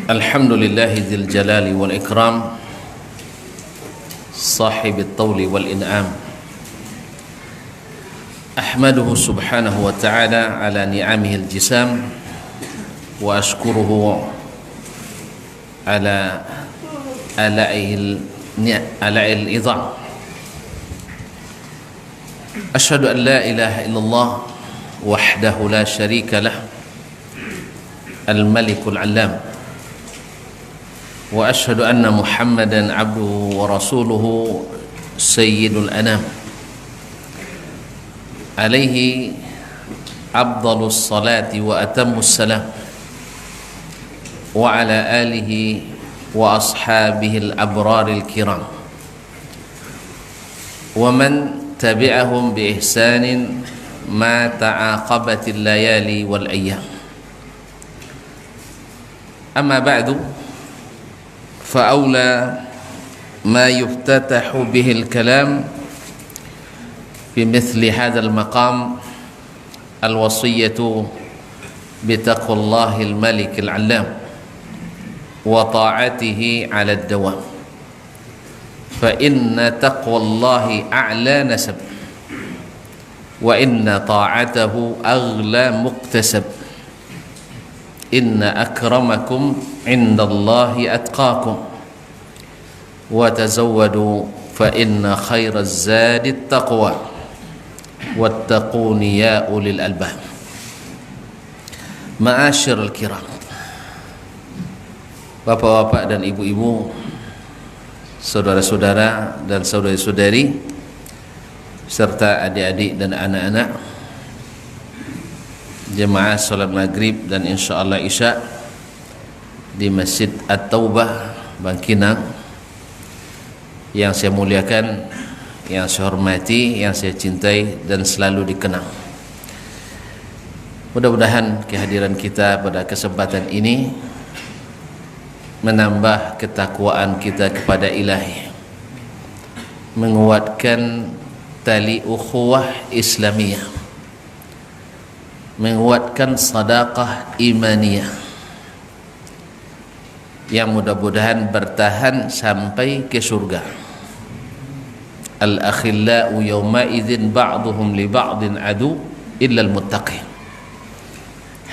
Alhamdulillahi dzil jalali wal ikram, sahibit tawli wal in'am. Ahmaduhu subhanahu wa ta'ala ala ni'amihil jisam, wa ashkuruhu ala ala'il idham. Ashhadu an la ilaha illallah wahdahu la sharika lah, al-malikul alam. Wa ashhadu anna Muhammadan abduhu wa rasuluhu sayyidul anam. Alaihi afdalus salati wa atammus salam. Wa ala alihi wa ashabihil abraril kiram. Wa man tabi'ahum bi ihsanin ma ta'aqabatil layali wal ayyam. Amma ba'du, فأولى ما يفتتح به الكلام في مثل هذا المقام الوصية بتقوى الله الملك العلام وطاعته على الدوام، فإن تقوى الله أعلى نسب، وإن طاعته أغلى مكتسب، إن أكرمكم عند الله أتقاكم، وتزودوا فإن خير الزاد التقوى، واتقون يا أولي الألباب. Ma'asyiral kiram, bapak-bapak dan ibu-ibu, saudara-saudara dan saudari-saudari, serta adik-adik dan anak-anak, jemaah salat maghrib dan insyaallah isya di Masjid At-Taubah Bangkinang, yang saya muliakan, yang saya hormati, yang saya cintai dan selalu dikenang. Mudah-mudahan kehadiran kita pada kesempatan ini menambah ketakwaan kita kepada Ilahi, menguatkan tali ukhuwah Islamiyah, menguatkan sadaqah imaniyah, yang mudah-mudahan bertahan sampai ke surga. Al-akhillau yawma idzin ba'duhum li ba'din adu illa al-muttaqin.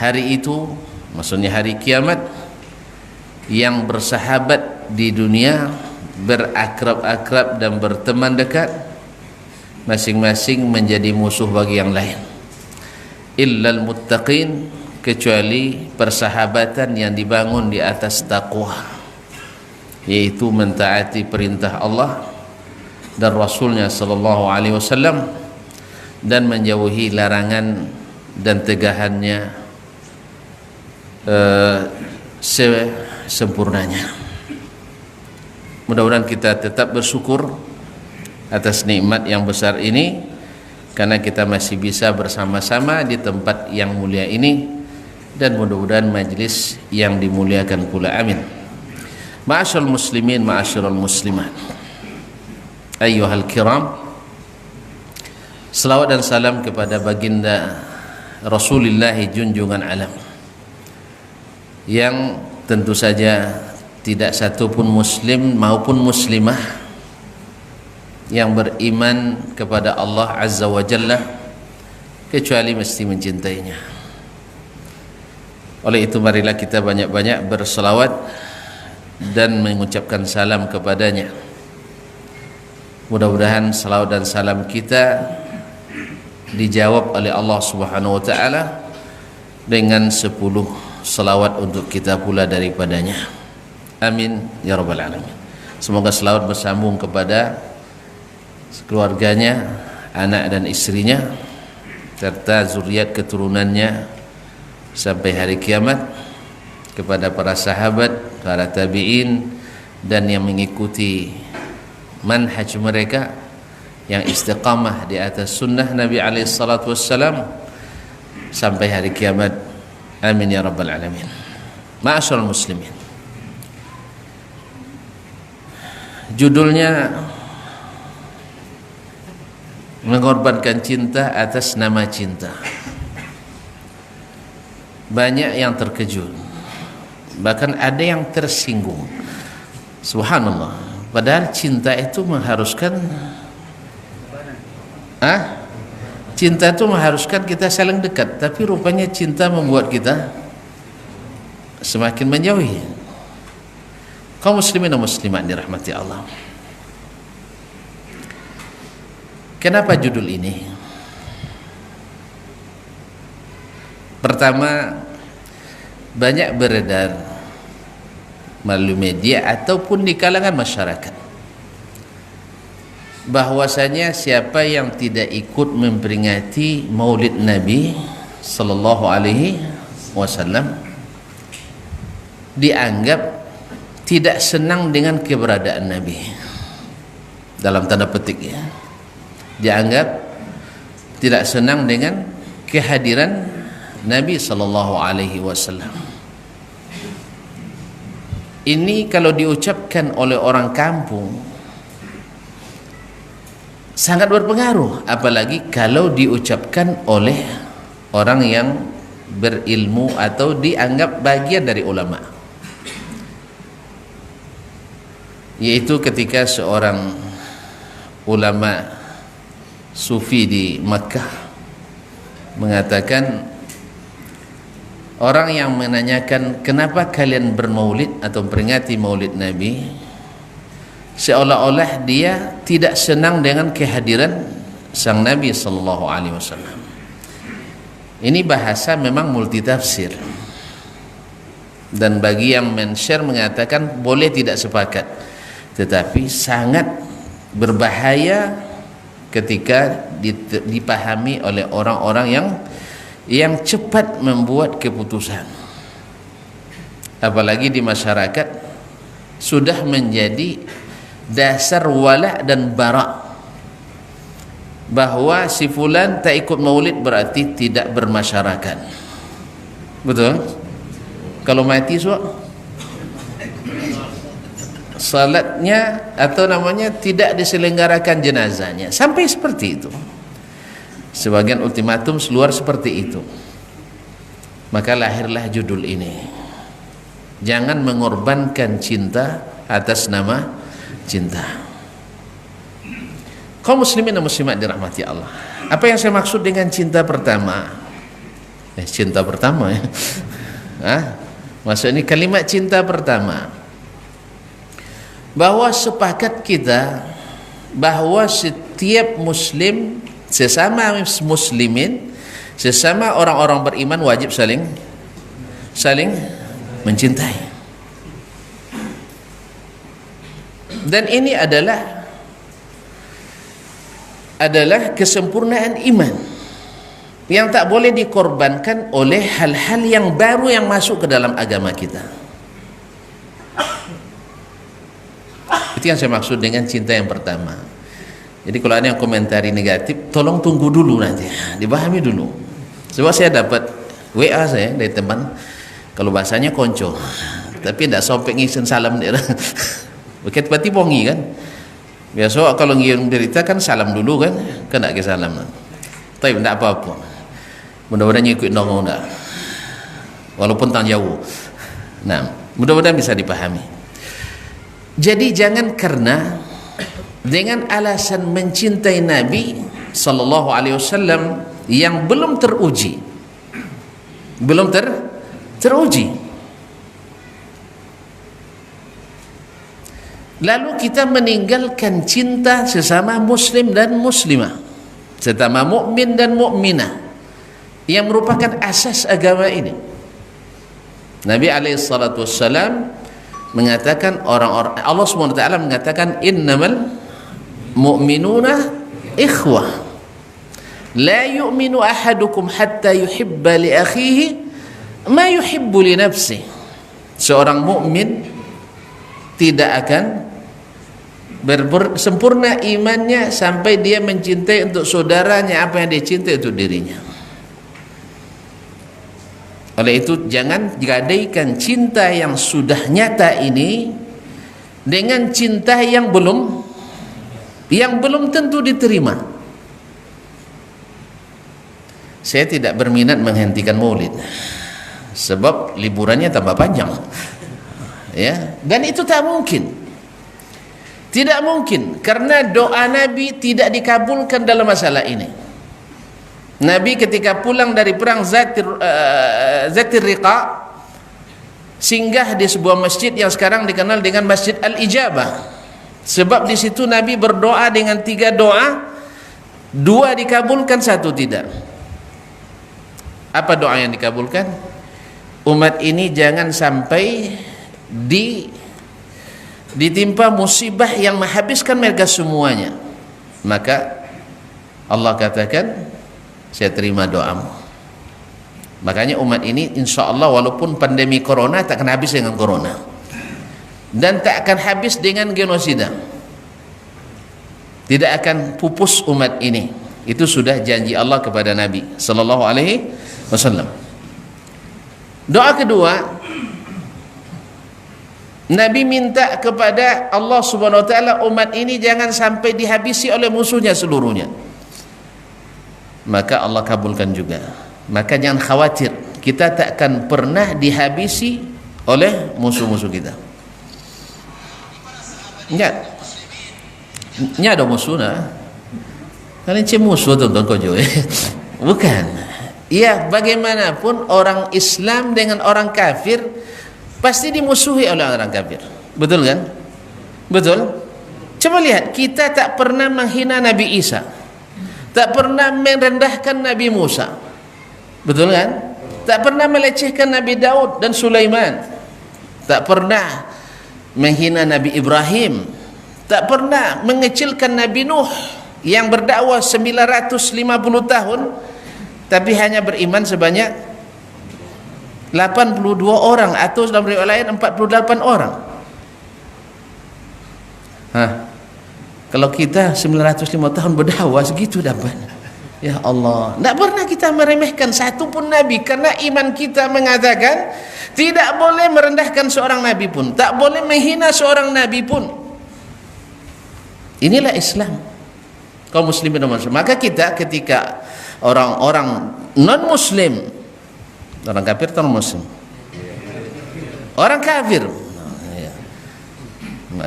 Hari itu, maksudnya hari kiamat, yang bersahabat di dunia, berakrab-akrab dan berteman dekat, masing-masing menjadi musuh bagi yang lain. Illa al-muttaqin, kecuali persahabatan yang dibangun di atas taqwa, yaitu mentaati perintah Allah dan Rasulnya sallallahu alaihi wasallam, dan menjauhi larangan dan tegahannya sempurnanya. Mudah-mudahan kita tetap bersyukur atas nikmat yang besar ini, karena kita masih bisa bersama-sama di tempat yang mulia ini, dan mudah-mudahan majlis yang dimuliakan pula. Amin. Ma'asyiral muslimin, ma'asyiral muslimat, ayyuhal kiram, selawat dan salam kepada baginda Rasulullah junjungan alam, yang tentu saja tidak satu pun muslim maupun muslimah yang beriman kepada Allah Azza wa Jalla kecuali mesti mencintainya. Oleh itu marilah kita banyak-banyak berselawat dan mengucapkan salam kepadanya. Mudah-mudahan salawat dan salam kita dijawab oleh Allah Subhanahu wa taala dengan 10 salawat untuk kita pula daripadanya. Amin ya rabbal alamin. Semoga salawat bersambung kepada keluarganya, anak dan istrinya, serta zuriat keturunannya sampai hari kiamat, kepada para sahabat, para tabi'in, dan yang mengikuti manhaj mereka yang istiqamah di atas sunnah Nabi alaihi salatu wassalam sampai hari kiamat. Amin ya rabbal alamin. Ma'asyiral muslimin, judulnya mengorbankan cinta atas nama cinta. Banyak yang terkejut, bahkan ada yang tersinggung. Subhanallah, padahal cinta itu mengharuskan cinta itu mengharuskan kita saling dekat, tapi rupanya cinta membuat kita semakin menjauhi. Kaum muslimin dan muslimat dirahmati Allah, kenapa judul ini? Pertama, banyak beredar melalui media ataupun di kalangan masyarakat bahwasanya siapa yang tidak ikut memperingati Maulid Nabi sallallahu alaihi wasallam dianggap tidak senang dengan keberadaan Nabi, dalam tanda petik ya, dianggap tidak senang dengan kehadiran Nabi sallallahu alaihi wasallam. Ini kalau diucapkan oleh orang kampung sangat berpengaruh, apalagi kalau diucapkan oleh orang yang berilmu atau dianggap bagian dari ulama. Yaitu ketika seorang ulama sufi di Makkah mengatakan, orang yang menanyakan kenapa kalian bermaulid atau memperingati Maulid Nabi, seolah-olah dia tidak senang dengan kehadiran sang Nabi sallallahu alaihi wasallam. Ini bahasa memang multitafsir, dan bagi yang men-share mengatakan boleh tidak sepakat, tetapi sangat berbahaya ketika dipahami oleh orang-orang yang cepat membuat keputusan, apalagi di masyarakat sudah menjadi dasar wala dan bara bahwa si fulan tak ikut maulid berarti tidak bermasyarakat. Betul? Kalau mati salatnya atau namanya tidak diselenggarakan jenazahnya, sampai seperti itu. Sebagian ultimatum keluar seperti itu. Maka lahirlah judul ini, jangan mengorbankan cinta atas nama cinta. Kaum muslimin dan muslimat dirahmati Allah, apa yang saya maksud dengan cinta pertama? Cinta pertama ya. Maksud ini kalimat cinta pertama, bahwa sepakat kita bahwa setiap muslim, sesama muslimin, sesama orang-orang beriman wajib saling mencintai. Dan ini adalah kesempurnaan iman yang tak boleh dikorbankan oleh hal-hal yang baru yang masuk ke dalam agama kita. Itu yang saya maksud dengan cinta yang pertama. Jadi kalau ada yang komentari negatif, tolong tunggu dulu nanti, dipahami dulu. Sebab saya dapat WA saya dari teman, kalau bahasanya konco, tapi tidak sampai ngisen salam dia. Begitu berarti bongi kan. Biasa kalau ngirim berita kan salam dulu kan nak ke salam. Tapi tidak apa-apa. Mudah-mudahan ikut dong enggak. Walaupun tak jauh. Nah, mudah-mudahan bisa dipahami. Jadi jangan karena dengan alasan mencintai Nabi sallallahu alaihi wasallam yang belum teruji, teruji, lalu kita meninggalkan cinta sesama muslim dan muslimah, sesama mukmin dan mukminah yang merupakan asas agama ini. Nabi alaihi salatu wassalam mengatakan, orang-orang, Allah SWT mengatakan, innamal mu'minuna ikhwah la yu'minu ahadukum hatta yuhibba li akhihi ma yuhibbu li nafsihi. Seorang mukmin tidak akan sempurna imannya sampai dia mencintai untuk saudaranya apa yang dia cintai untuk dirinya. Oleh itu jangan gadaikan cinta yang sudah nyata ini dengan cinta yang belum tentu diterima. Saya tidak berminat menghentikan maulid, sebab liburannya tambah panjang. Ya, dan itu tak mungkin. Tidak mungkin, karena doa Nabi tidak dikabulkan dalam masalah ini. Nabi ketika pulang dari perang Zatir Riqa, singgah di sebuah masjid yang sekarang dikenal dengan Masjid Al-Ijabah. Sebab di situ Nabi berdoa dengan 3 doa, 2 dikabulkan, 1 tidak. Apa doa yang dikabulkan? Umat ini jangan sampai ditimpa musibah yang menghabiskan mereka semuanya. Maka Allah katakan, saya terima doamu. Makanya umat ini insya Allah walaupun pandemi corona tak akan habis dengan corona, dan tak akan habis dengan genosida. Tidak akan pupus umat ini. Itu sudah janji Allah kepada Nabi sallallahu alaihi wasallam. Doa kedua, Nabi minta kepada Allah Subhanahu wa taala umat ini jangan sampai dihabisi oleh musuhnya seluruhnya. Maka Allah kabulkan juga. Maka jangan khawatir, kita tak akan pernah dihabisi oleh musuh-musuh kita. Enggak. Nya ada musuh nah. Kalian musuh tuan-tuan kojo. Bukan. Ya, bagaimanapun orang Islam dengan orang kafir pasti dimusuhi oleh orang kafir. Betul kan? Betul? Coba lihat, kita tak pernah menghina Nabi Isa. Tak pernah merendahkan Nabi Musa. Betul kan? Tak pernah melecehkan Nabi Daud dan Sulaiman. Tak pernah menghina Nabi Ibrahim. Tak pernah mengecilkan Nabi Nuh yang berdakwah 950 tahun tapi hanya beriman sebanyak 82 orang, atau dalam riwayat lain 48 orang. Kalau kita 905 tahun berdakwah segitu dapat. Ya Allah, tidak pernah kita meremehkan satu pun Nabi, karena iman kita mengatakan tidak boleh merendahkan seorang Nabi pun, tak boleh menghina seorang Nabi pun. Inilah Islam, kaum muslimin dan muslimat. Maka kita ketika orang-orang non-muslim, orang kafir atau non-muslim? Orang kafir,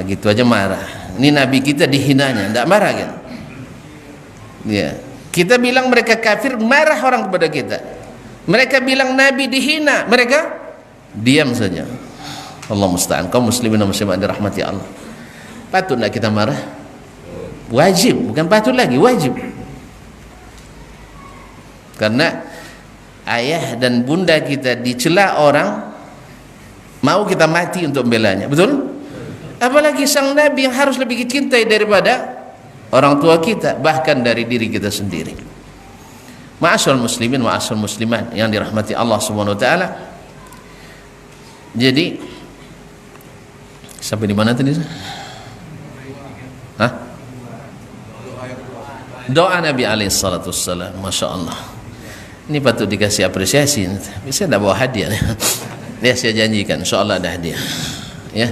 gitu aja marah. Ini Nabi kita dihinanya, tidak marah kan? Ya, kita bilang mereka kafir, marah orang kepada kita. Mereka bilang Nabi dihina, mereka diam saja. Allah musta'an. Kaum muslimin dan muslimat dirahmati Allah. Patut tidak kita marah? Wajib, bukan patut lagi, wajib. Karena ayah dan bunda kita dicela orang, mau kita mati untuk membelanya, betul? Apalagi sang Nabi yang harus lebih dicintai daripada orang tua kita, bahkan dari diri kita sendiri. Ma'asyiral muslimin, ma'asyiral muslimat yang dirahmati Allah Subhanahu wa taala. Jadi sampai di mana tadi? Doa Nabi alaihi salatu wassalam, Masya Allah. Ini patut dikasih apresiasi. Bisa tidak bawa hadiah? Ya, saya janjikan insyaallah ada hadiah. Ya.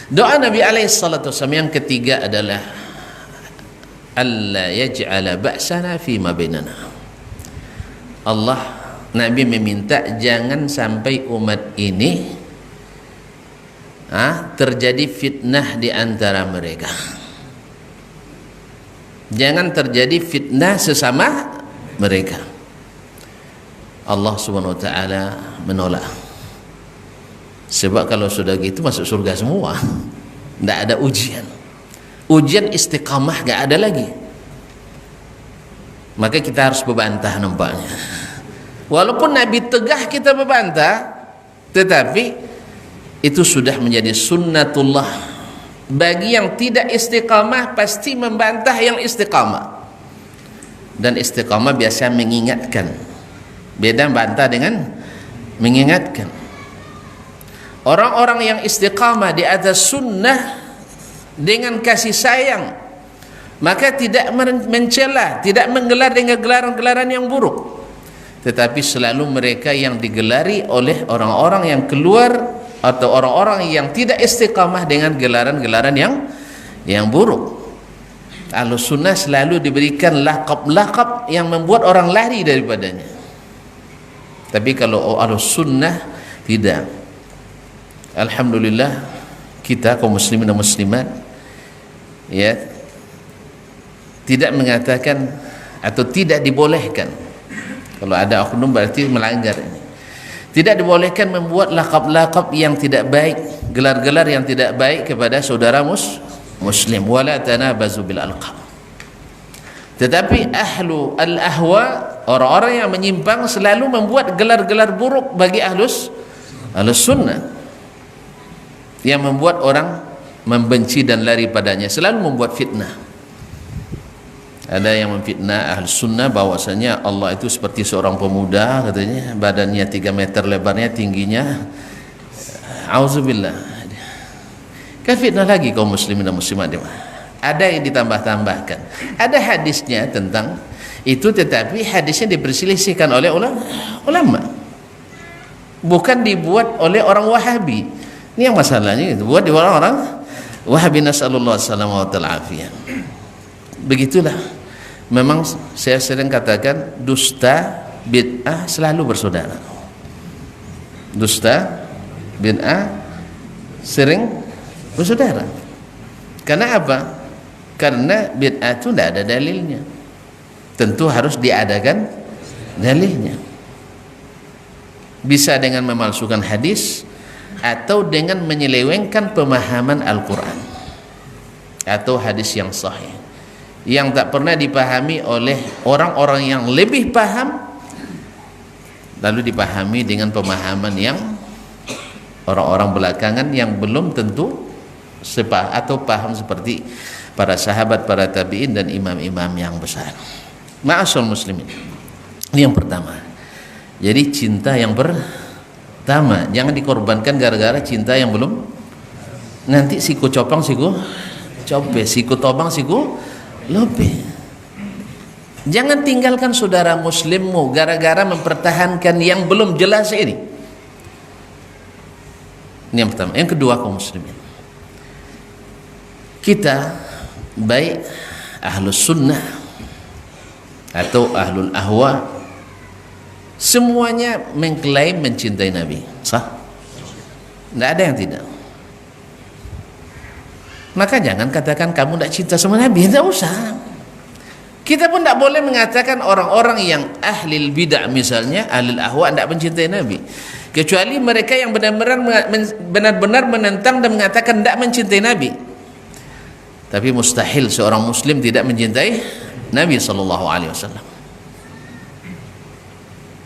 Doa Nabi alaihi salatu wassalam yang ketiga adalah alla yaj'ala ba'sana fi ma bainana. Allah, Nabi meminta jangan sampai umat ini terjadi fitnah di antara mereka. Jangan terjadi fitnah sesama mereka. Allah Subhanahu wa taala menolak. Sebab kalau sudah gitu masuk surga semua. Tidak ada ujian. Ujian istiqamah tidak ada lagi. Maka kita harus berbantah nampaknya. Walaupun Nabi tegah kita berbantah, tetapi itu sudah menjadi sunnatullah. Bagi yang tidak istiqamah pasti membantah yang istiqamah. Dan istiqamah biasa mengingatkan. Beda bantah dengan mengingatkan. Orang-orang yang istiqamah di atas sunnah dengan kasih sayang, maka tidak mencela, tidak menggelar dengan gelaran-gelaran yang buruk, tetapi selalu mereka yang digelari oleh orang-orang yang keluar atau orang-orang yang tidak istiqamah dengan gelaran-gelaran yang buruk. Ahlus sunnah selalu diberikan laqab-laqab yang membuat orang lari daripadanya. Tapi kalau ahlus sunnah Tidak. Alhamdulillah kita kaum muslimin dan muslimat ya tidak mengatakan atau tidak dibolehkan. Kalau ada oknum berarti melanggar ini. Tidak dibolehkan membuat laqab-laqab yang tidak baik, gelar-gelar yang tidak baik kepada saudara muslim. Wala tanabazu bil alqab. Tetapi ahlu al-ahwa, orang-orang yang menyimpang selalu membuat gelar-gelar buruk bagi ahlus sunnah, yang membuat orang membenci dan lari padanya, selalu membuat fitnah. Ada yang memfitnah ahlus sunnah bahwasanya Allah itu seperti seorang pemuda, katanya badannya 3 meter lebarnya, tingginya auzubillah. Kan fitnah lagi kaum muslimin dan muslimat. Ada yang ditambah-tambahkan, ada hadisnya tentang itu, tetapi hadisnya diperselisihkan oleh ulama, bukan dibuat oleh orang Wahabi. Ini yang masalahnya, itu buat di orang-orang Wahabi, nasallallahu alaihi wasallam. Begitulah, memang saya sering katakan dusta bid'ah selalu bersaudara. Dusta bid'ah sering bersaudara. Karena apa? Karena bid'ah itu tidak ada dalilnya, tentu harus diadakan dalilnya. Bisa dengan memalsukan hadis atau dengan menyelewengkan pemahaman Al-Quran atau hadis yang sahih yang tak pernah dipahami oleh orang-orang yang lebih paham, lalu dipahami dengan pemahaman yang orang-orang belakangan yang belum tentu atau paham seperti para sahabat, para tabi'in dan imam-imam yang besar. Ma'asyarul muslimin, ini yang pertama. Jadi cinta yang pertama jangan dikorbankan gara-gara cinta yang belum. Nanti siku copang siku cope, siku tobang siku lope. Jangan tinggalkan saudara muslimmu gara-gara mempertahankan yang belum jelas ini. Ini yang pertama. Yang kedua, kaum muslimin, kita baik ahlus sunnah atau ahlul ahwa semuanya mengklaim mencintai Nabi. Sah? Tidak ada yang tidak. Maka jangan katakan kamu tidak cinta sama Nabi. Tidak usah. Kita pun tidak boleh mengatakan orang-orang yang ahlil bid'ah misalnya, ahlul ahwa tidak mencintai Nabi, kecuali mereka yang benar-benar menentang dan mengatakan tidak mencintai Nabi. Tapi mustahil seorang muslim tidak mencintai Nabi SAW.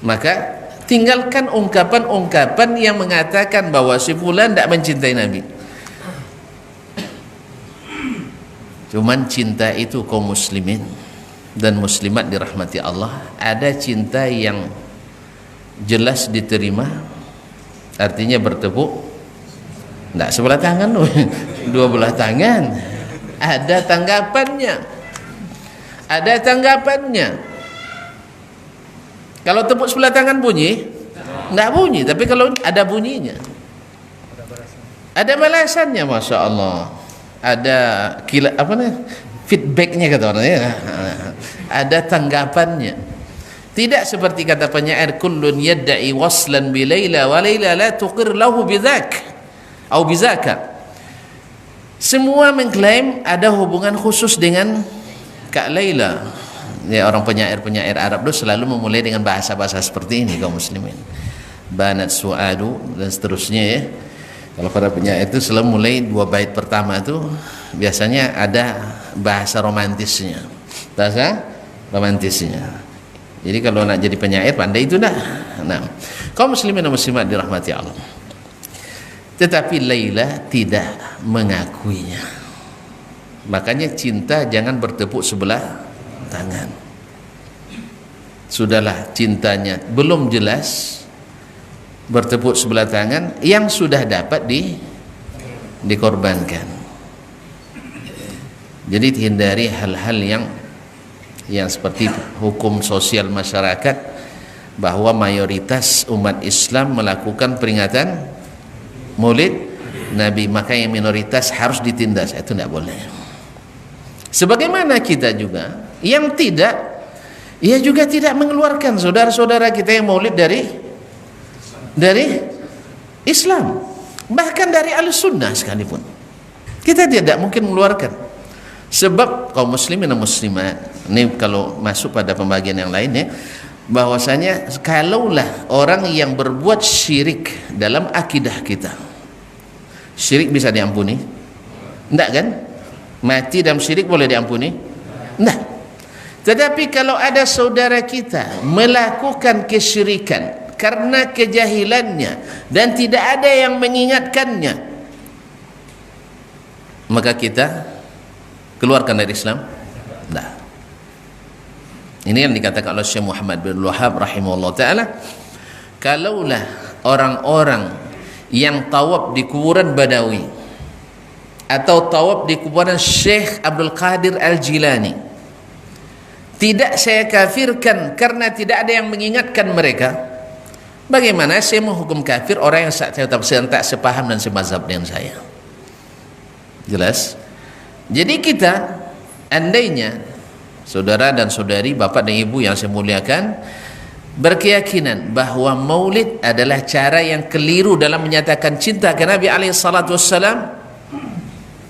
Maka tinggalkan ungkapan-ungkapan yang mengatakan bahwa si fulan tidak mencintai Nabi. Cuman cinta itu kaum muslimin dan muslimat dirahmati Allah, ada cinta yang jelas diterima, artinya bertepuk, tidak sebelah tangan, dua belah tangan. Ada tanggapannya, ada tanggapannya. Kalau tepuk sebelah tangan bunyi, tidak bunyi. Tapi kalau ada bunyinya, ada balasannya, masya Allah. Ada feedbacknya kata orangnya. Ada tanggapannya. Tidak seperti kata penyair, kullun yadda'i waslan bi Laila wa Laila la tuqir lahu bidzak atau bizaka. Semua mengklaim ada hubungan khusus dengan Kak Laila. Ya, orang penyair-penyair Arab itu selalu memulai dengan bahasa-bahasa seperti ini kaum muslimin. Banat su'adu dan seterusnya ya. Kalau para penyair itu selalu mulai 2 bait pertama itu biasanya ada bahasa romantisnya. Bahasa romantisnya. Jadi kalau nak jadi penyair pandai itu dah. Nah, kaum muslimin dan muslimat dirahmati Allah. Tetapi Laila tidak mengakuinya. Makanya cinta jangan bertepuk sebelah tangan. Sudahlah, cintanya belum jelas, bertepuk sebelah tangan, yang sudah dapat dikorbankan. Jadi hindari hal-hal yang seperti hukum sosial masyarakat, bahwa mayoritas umat Islam melakukan peringatan Maulid Nabi, maka yang minoritas harus ditindas. Itu tidak boleh. Sebagaimana kita juga yang tidak, ia juga tidak mengeluarkan saudara-saudara kita yang Maulid dari Islam, bahkan dari Ahlussunnah sekalipun. Kita tidak mungkin mengeluarkan. Sebab kaum muslimin dan muslimat, ini kalau masuk pada pembagian yang lainnya, bahwasanya kalaulah orang yang berbuat syirik dalam akidah kita, syirik bisa diampuni? Enggak kan? Mati dalam syirik boleh diampuni? Enggak. Tetapi kalau ada saudara kita melakukan kesyirikan karena kejahilannya dan tidak ada yang mengingatkannya, maka kita keluarkan dari Islam? Nah, ini yang dikatakan oleh Syekh Muhammad bin Wahab rahimahullah ta'ala, kalaulah orang-orang yang tawaf di kuburan Badawi atau tawaf di kuburan Syekh Abdul Qadir Al-Jilani tidak saya kafirkan karena tidak ada yang mengingatkan mereka, bagaimana saya menghukum kafir orang yang tak sepaham dan semazhab dengan saya? Jelas? Jadi kita, andainya saudara dan saudari, bapak dan ibu yang saya muliakan, berkeyakinan bahwa maulid adalah cara yang keliru dalam menyatakan cinta ke Nabi SAW,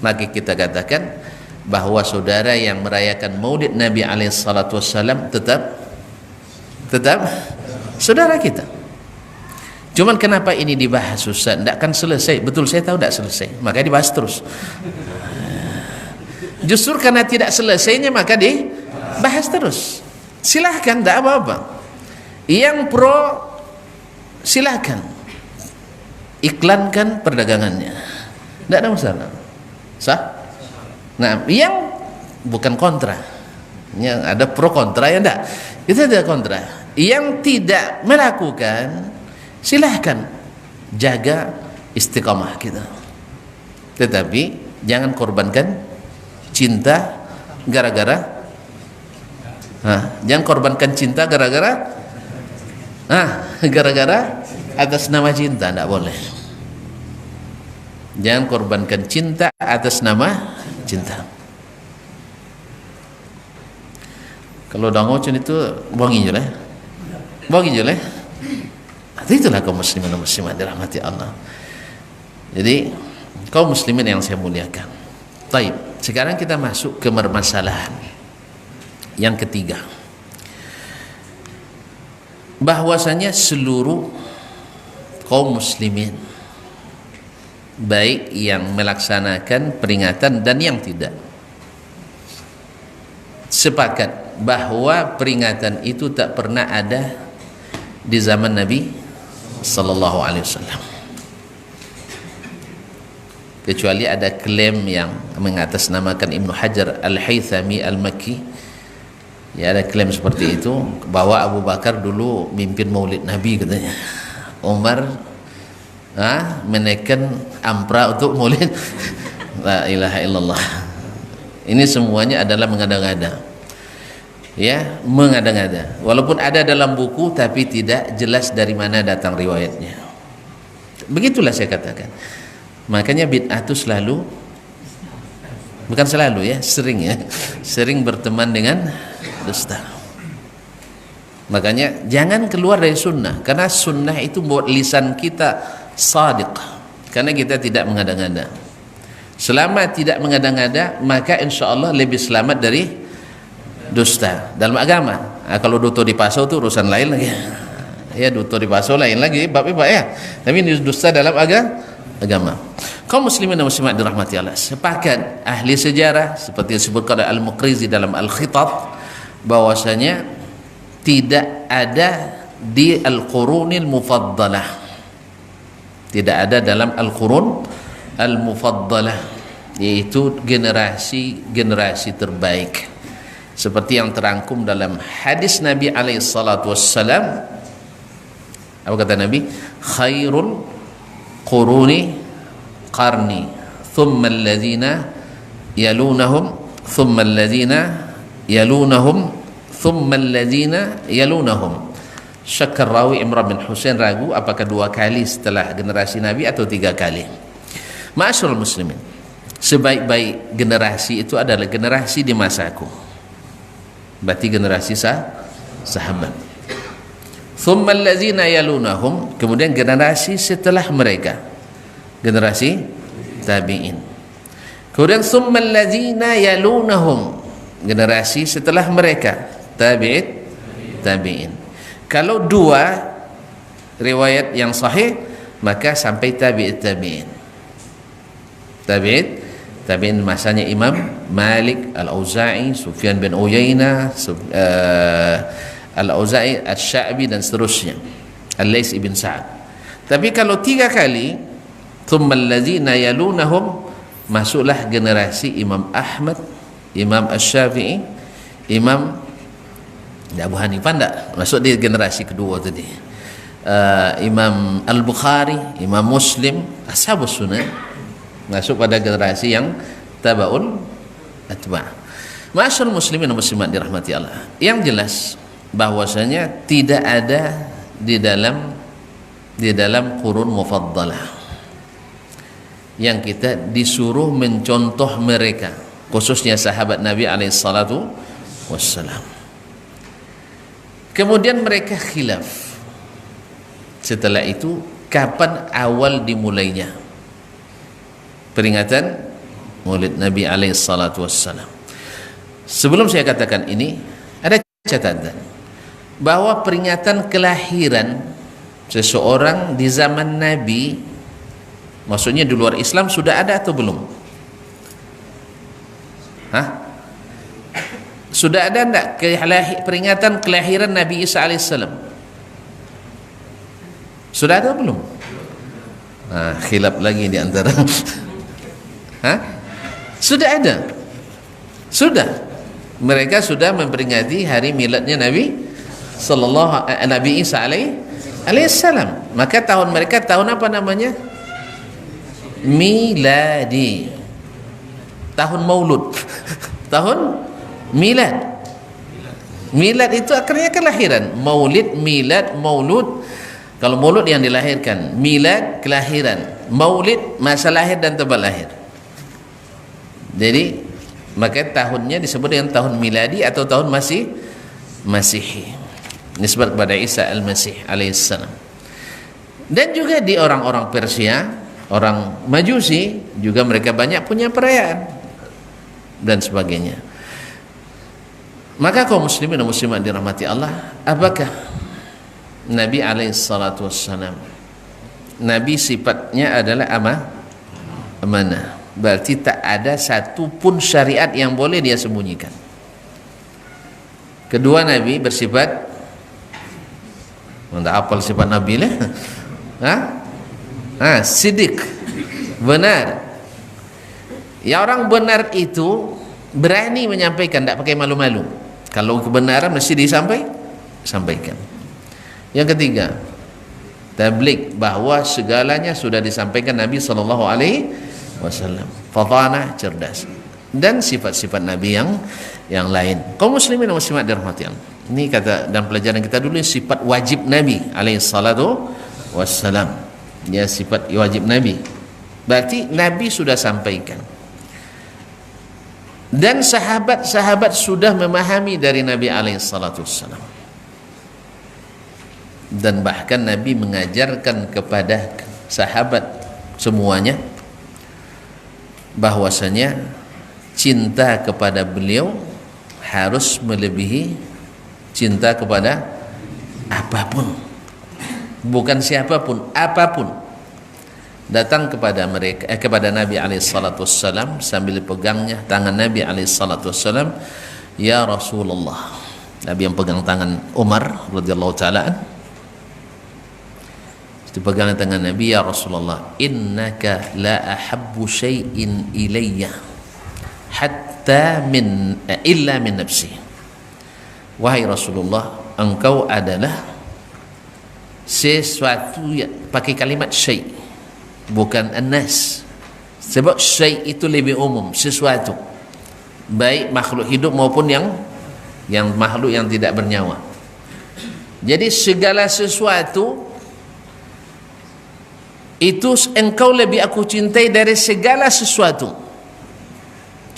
maka kita katakan bahwa saudara yang merayakan maulid Nabi SAW tetap saudara kita. Cuman kenapa ini dibahas, Ustaz? Tidak akan selesai. Betul, saya tahu tidak selesai, maka dibahas terus. Justru karena tidak selesainya maka dibahas terus. Silahkan, tidak apa-apa. Yang pro silahkan iklankan perdagangannya, tidak ada masalah. Sah? Nah, yang bukan kontra, yang ada pro kontra ya enggak, itu ada kontra. Yang tidak melakukan, silahkan jaga istiqamah kita, tetapi jangan korbankan cinta gara-gara jangan korbankan cinta gara-gara gara-gara atas nama cinta, tidak boleh. Jangan korbankan cinta atas nama cinta. Kalau dangocun itu wangi je lah, itulah kaum muslimin dan muslimat dirahmati Allah. Jadi kaum muslimin yang saya muliakan, taib, sekarang kita masuk ke permasalahan yang ketiga, bahwasanya seluruh kaum muslimin, baik yang melaksanakan peringatan dan yang tidak, sepakat bahwa peringatan itu tak pernah ada di zaman Nabi sallallahu alaihi wasallam, kecuali ada klaim yang mengatasnamakan Ibnu Hajar Al-Haythami Al-Makki. Ya, ada klaim seperti itu bahwa Abu Bakar dulu mimpin maulid Nabi katanya, Umar menaikkan ampra untuk maulid. La ilaha illallah. Ini semuanya adalah mengada-ngada, ya, mengada-ngada. Walaupun ada dalam buku tapi tidak jelas dari mana datang riwayatnya. Begitulah saya katakan. Makanya bid'ah itu selalu, bukan selalu ya, sering berteman dengan dusta. Makanya jangan keluar dari sunnah, karena sunnah itu buat lisan kita sadiq, karena kita tidak mengada-ngada. Selama tidak mengada-ngada, maka insya Allah lebih selamat dari dusta dalam agama. Kalau duto di paso itu urusan lain lagi, ya, duto di paso lain lagi bab ya, tapi ini dusta dalam agama. Kaum muslimin dan muslimat dirahmati Allah, sepakat ahli sejarah seperti disebutkan oleh Al-Muqrizi dalam Al-Khitat, bahwasanya tidak ada di Al-Qurunil Mufaddalah, tidak ada dalam Al-Qurun Al-Mufaddalah, yaitu generasi terbaik, seperti yang terangkum dalam hadis Nabi alaihi salatu wassalam. Apa kata Nabi? Khairul quruni qarni, thumma alladhina yalunahum, thumma alladhina yalunahum, thumma alladhina yalunahum. Syakar rawi Imran bin Husain ragu apakah 2 kali setelah generasi Nabi atau 3 kali. Ma'asyiral muslimin, sebaik-baik generasi itu adalah generasi di masaku, berarti generasi sahabat. Thummal ladzina yalunahum, kemudian generasi setelah mereka, generasi tabi'in. Kemudian thummal ladzina yalunahum, generasi setelah mereka, tabi'in. Kalau dua riwayat yang sahih, maka sampai tabi'in. Tabi'in masanya Imam Malik, Al-Auza'i, Sufyan bin Uyainah, Al-Auza'i, Asy-Sya'bi dan seterusnya, Al-Laits ibn Sa'ad. Tapi kalau 3 kali thummal ladzina yalunahum, masuklah generasi Imam Ahmad, Imam Asy-Syafi'i, Imam Abu Hanifah enggak masuk di generasi kedua tadi. Imam Al-Bukhari, Imam Muslim, Ashabus Sunan masuk pada generasi yang tabaul atba'. Ma'asyiral muslimin dan muslimat dirahmati Allah. Yang jelas bahwasanya tidak ada di dalam qurun mufaddalah yang kita disuruh mencontoh mereka, khususnya sahabat Nabi alaihi salatu wassalam. Kemudian mereka khilaf setelah itu kapan awal dimulainya peringatan Maulid Nabi alaihi salatu wassalam. Sebelum saya katakan ini, ada catatan bahwa peringatan kelahiran seseorang di zaman Nabi, maksudnya di luar Islam, sudah ada atau belum? Sudah ada enggak peringatan kelahiran Nabi Isa alaihissalam? Sudah ada belum? Khilaf lagi di antara. Sudah ada. Sudah. Mereka sudah memperingati hari miladnya Nabi Nabi Isa alaihissalam. Maka tahun mereka tahun apa namanya? Miladi. Tahun Maulud. Tahun milad. Milad itu akarnya kelahiran. Maulid, milad, maulud. Kalau maulud yang dilahirkan, milad kelahiran, maulid masa lahir dan tempat lahir. Jadi maka tahunnya disebut dengan tahun miladi atau tahun Masihi, nisbat kepada Isa al-Masih alaihissalam. Dan juga di orang-orang Persia, orang Majusi juga mereka banyak punya perayaan dan sebagainya. Maka kaum muslimin dan muslimat dirahmati Allah, apakah Nabi alaihissalatu wassalam, Nabi sifatnya adalah amanah, berarti tak ada satu pun syariat yang boleh dia sembunyikan. Kedua, Nabi bersifat, anda hafal sifat Nabi lah, sidik, benar. Ya, orang benar itu berani menyampaikan, tak pakai malu-malu. Kalau kebenaran mesti disampaikan. Yang ketiga, tabligh, bahwa segalanya sudah disampaikan Nabi sallallahu alaihi wasallam. Fadhana, cerdas, dan sifat-sifat Nabi yang lain. Kaum muslimin dan muslimat dirahmati Allah. Ini kata dalam pelajaran kita dulu, sifat wajib Nabi alaihi salatu wassalam. Ya, sifat wajib Nabi. Berarti Nabi sudah sampaikan. Dan sahabat-sahabat sudah memahami dari Nabi alaihi salatu wassalam. Dan bahkan Nabi mengajarkan kepada sahabat semuanya bahwasanya cinta kepada beliau harus melebihi cinta kepada apapun, bukan siapapun, apapun. Datang kepada mereka, kepada Nabi alaihi salatu wassalam sambil pegangnya tangan Nabi alaihi salatu wassalam, ya Rasulullah. Nabi yang pegang tangan Umar radhiyallahu taala, dipegang tangan Nabi, ya Rasulullah, innaka la ahabbu syai'in ilayya hatta illa min nafsi. Wahai Rasulullah, engkau adalah sesuatu yang pakai kalimat syai', bukan an-nas, sebab syai' itu lebih umum, sesuatu, baik makhluk hidup maupun yang makhluk yang tidak bernyawa. Jadi segala sesuatu itu engkau lebih aku cintai dari segala sesuatu.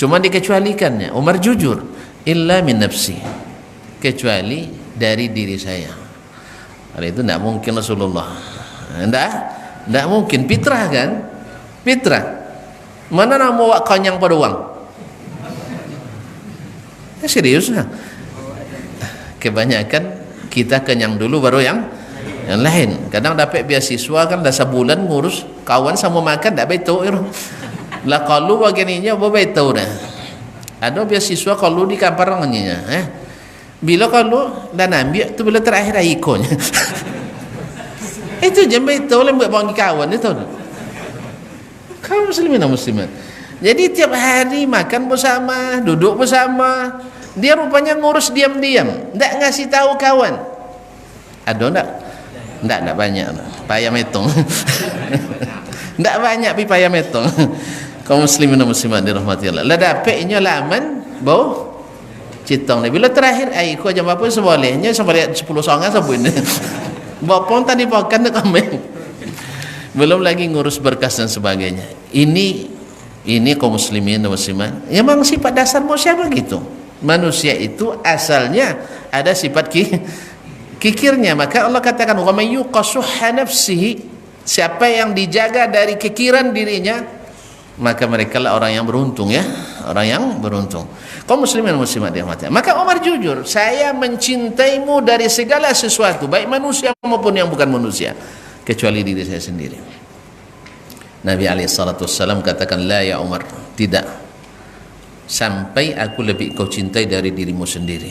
Cuma dikecualikannya, Umar jujur, illa min nafsi, kecuali dari diri saya. Kalau itu tidak mungkin Rasulullah. Tidak mungkin, fitrah kan? Fitrah. Mana nak mau kanyang pada uang? Serius lah. Kebanyakan kita kenyang dulu baru yang lain. Kadang dapat beasiswa kan dah sebulan ngurus kawan sama makan tak betul. Lah kalau begininya apa betul dah. Ada beasiswa kalau di kamparangannya, bila kalau dah ambil tu bila terakhir ikonnya. Itu je betul lah buat bagi kawan itu. Kaum muslimin dan muslimat. Jadi tiap hari makan bersama, duduk bersama. Dia rupanya ngurus diam-diam, tak ngasih tahu kawan. Ada tak? Tak banyak. Payah metong. Tak banyak pi payah metong. Kaum muslimin dan muslimat dirahmati Allah. Lah dapatnya laman bau citong ni. Bila terakhir ai ko jam apa sebolehnya sampai 10 songan sabun. Bapong tadi pakan nak ambil. Belum lagi ngurus berkas dan sebagainya. Ini kaum muslimin dan muslimat. Memang sifat dasar manusia begitu. Manusia itu asalnya ada sifat kikirnya. Maka Allah katakan wa may yuqashuha nafsihi, siapa yang dijaga dari kekiran dirinya, maka mereka lah orang yang beruntung ya, orang yang beruntung. Kaum muslimin dan muslimat dirahmati. Maka Umar jujur, saya mencintaimu dari segala sesuatu, baik manusia maupun yang bukan manusia, kecuali diri saya sendiri. Nabi SAW katakan, la ya Umar, tidak, sampai aku lebih kau cintai dari dirimu sendiri.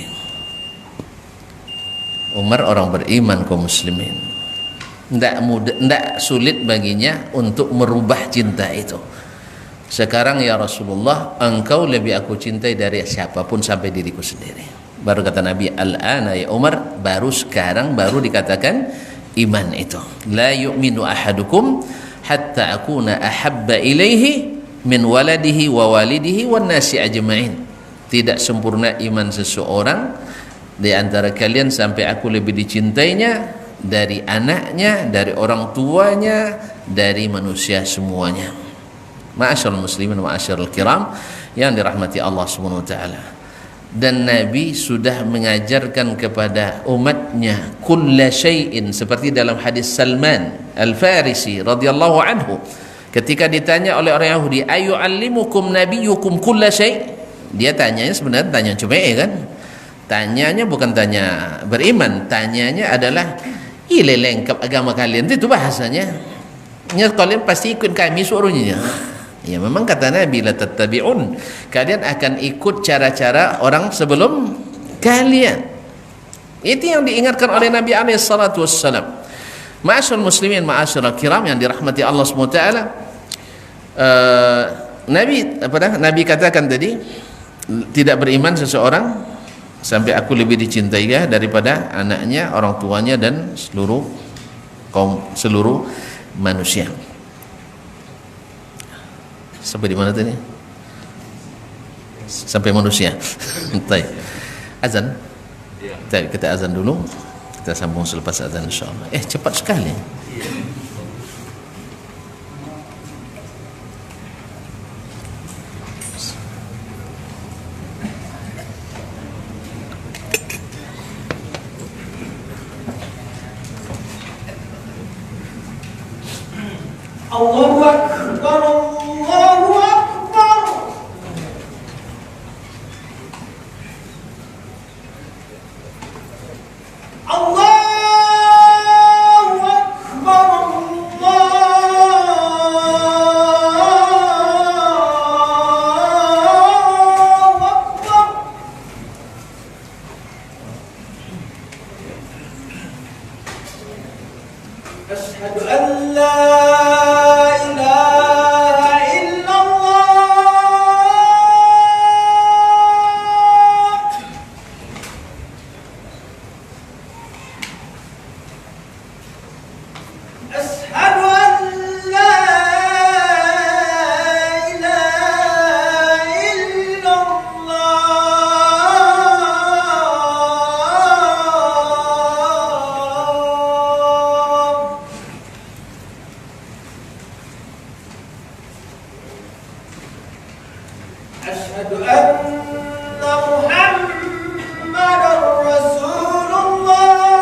Umar orang beriman, kaum muslimin. Tidak sulit baginya untuk merubah cinta itu. Sekarang ya Rasulullah, engkau lebih aku cintai dari siapapun sampai diriku sendiri. Baru kata Nabi, al-ana ya Umar, baru sekarang baru dikatakan iman itu. La yu'minu ahadukum hatta akuna ahabba ilaihi min waladihi wa walidihi wan nasi ajma'in. Tidak sempurna iman seseorang di antara kalian sampai aku lebih dicintainya dari anaknya, dari orang tuanya, dari manusia semuanya. Ma'asyarul muslimin wa ma'asyarul kiram yang dirahmati Allah Subhanahu wa taala. Dan Nabi sudah mengajarkan kepada umatnya kulla syai'in, seperti dalam hadis Salman Al-Farisi radhiyallahu anhu ketika ditanya oleh orang Yahudi, ayyu'allimukum nabiyyukum kulla syai', dia tanyanya sebenarnya tanya cuma kan, tanyanya bukan tanya beriman, tanyanya adalah ile lengkap agama kalian, itu bahasanya. Kalian pasti ikut kami suruhnya. Ya memang kata Nabi, la tattabi'un, kalian akan ikut cara-cara orang sebelum kalian. Itu yang diingatkan oleh Nabi SAW. Ma'asyarul muslimin ma'asyarul kiram yang dirahmati Allah SWT. Nabi katakan tadi, tidak beriman seseorang sampai aku lebih dicintai daripada anaknya, orang tuanya, dan seluruh manusia. Sampai di mana tadi? Sampai manusia. Baik. Azan. Baik, kita azan dulu. Kita sambung selepas azan insyaallah. Cepat sekali. Allahu Akbar, Allahu Akbar. Allahu Akbar, Allahu Akbar. Asyhadu an la أشهد أن محمدًا رسول الله.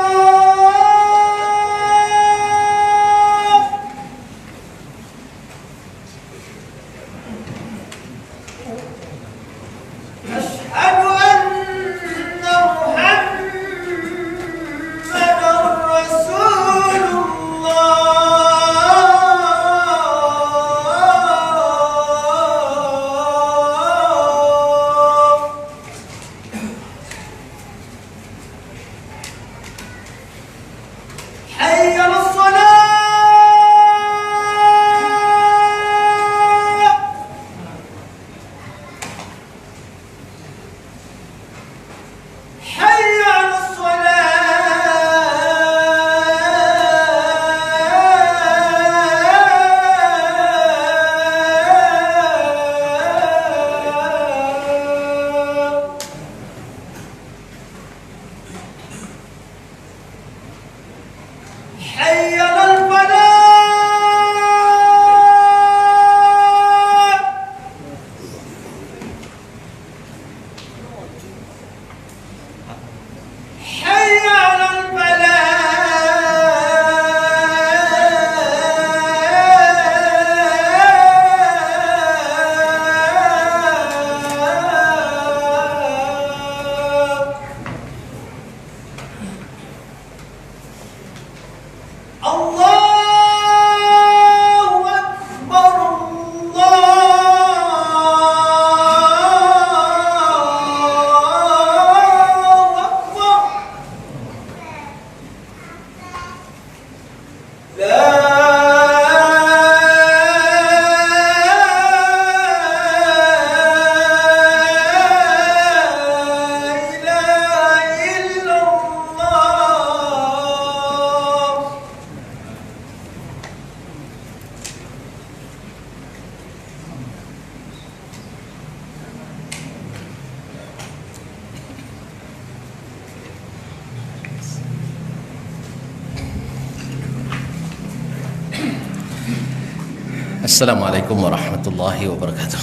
Assalamualaikum warahmatullahi wabarakatuh.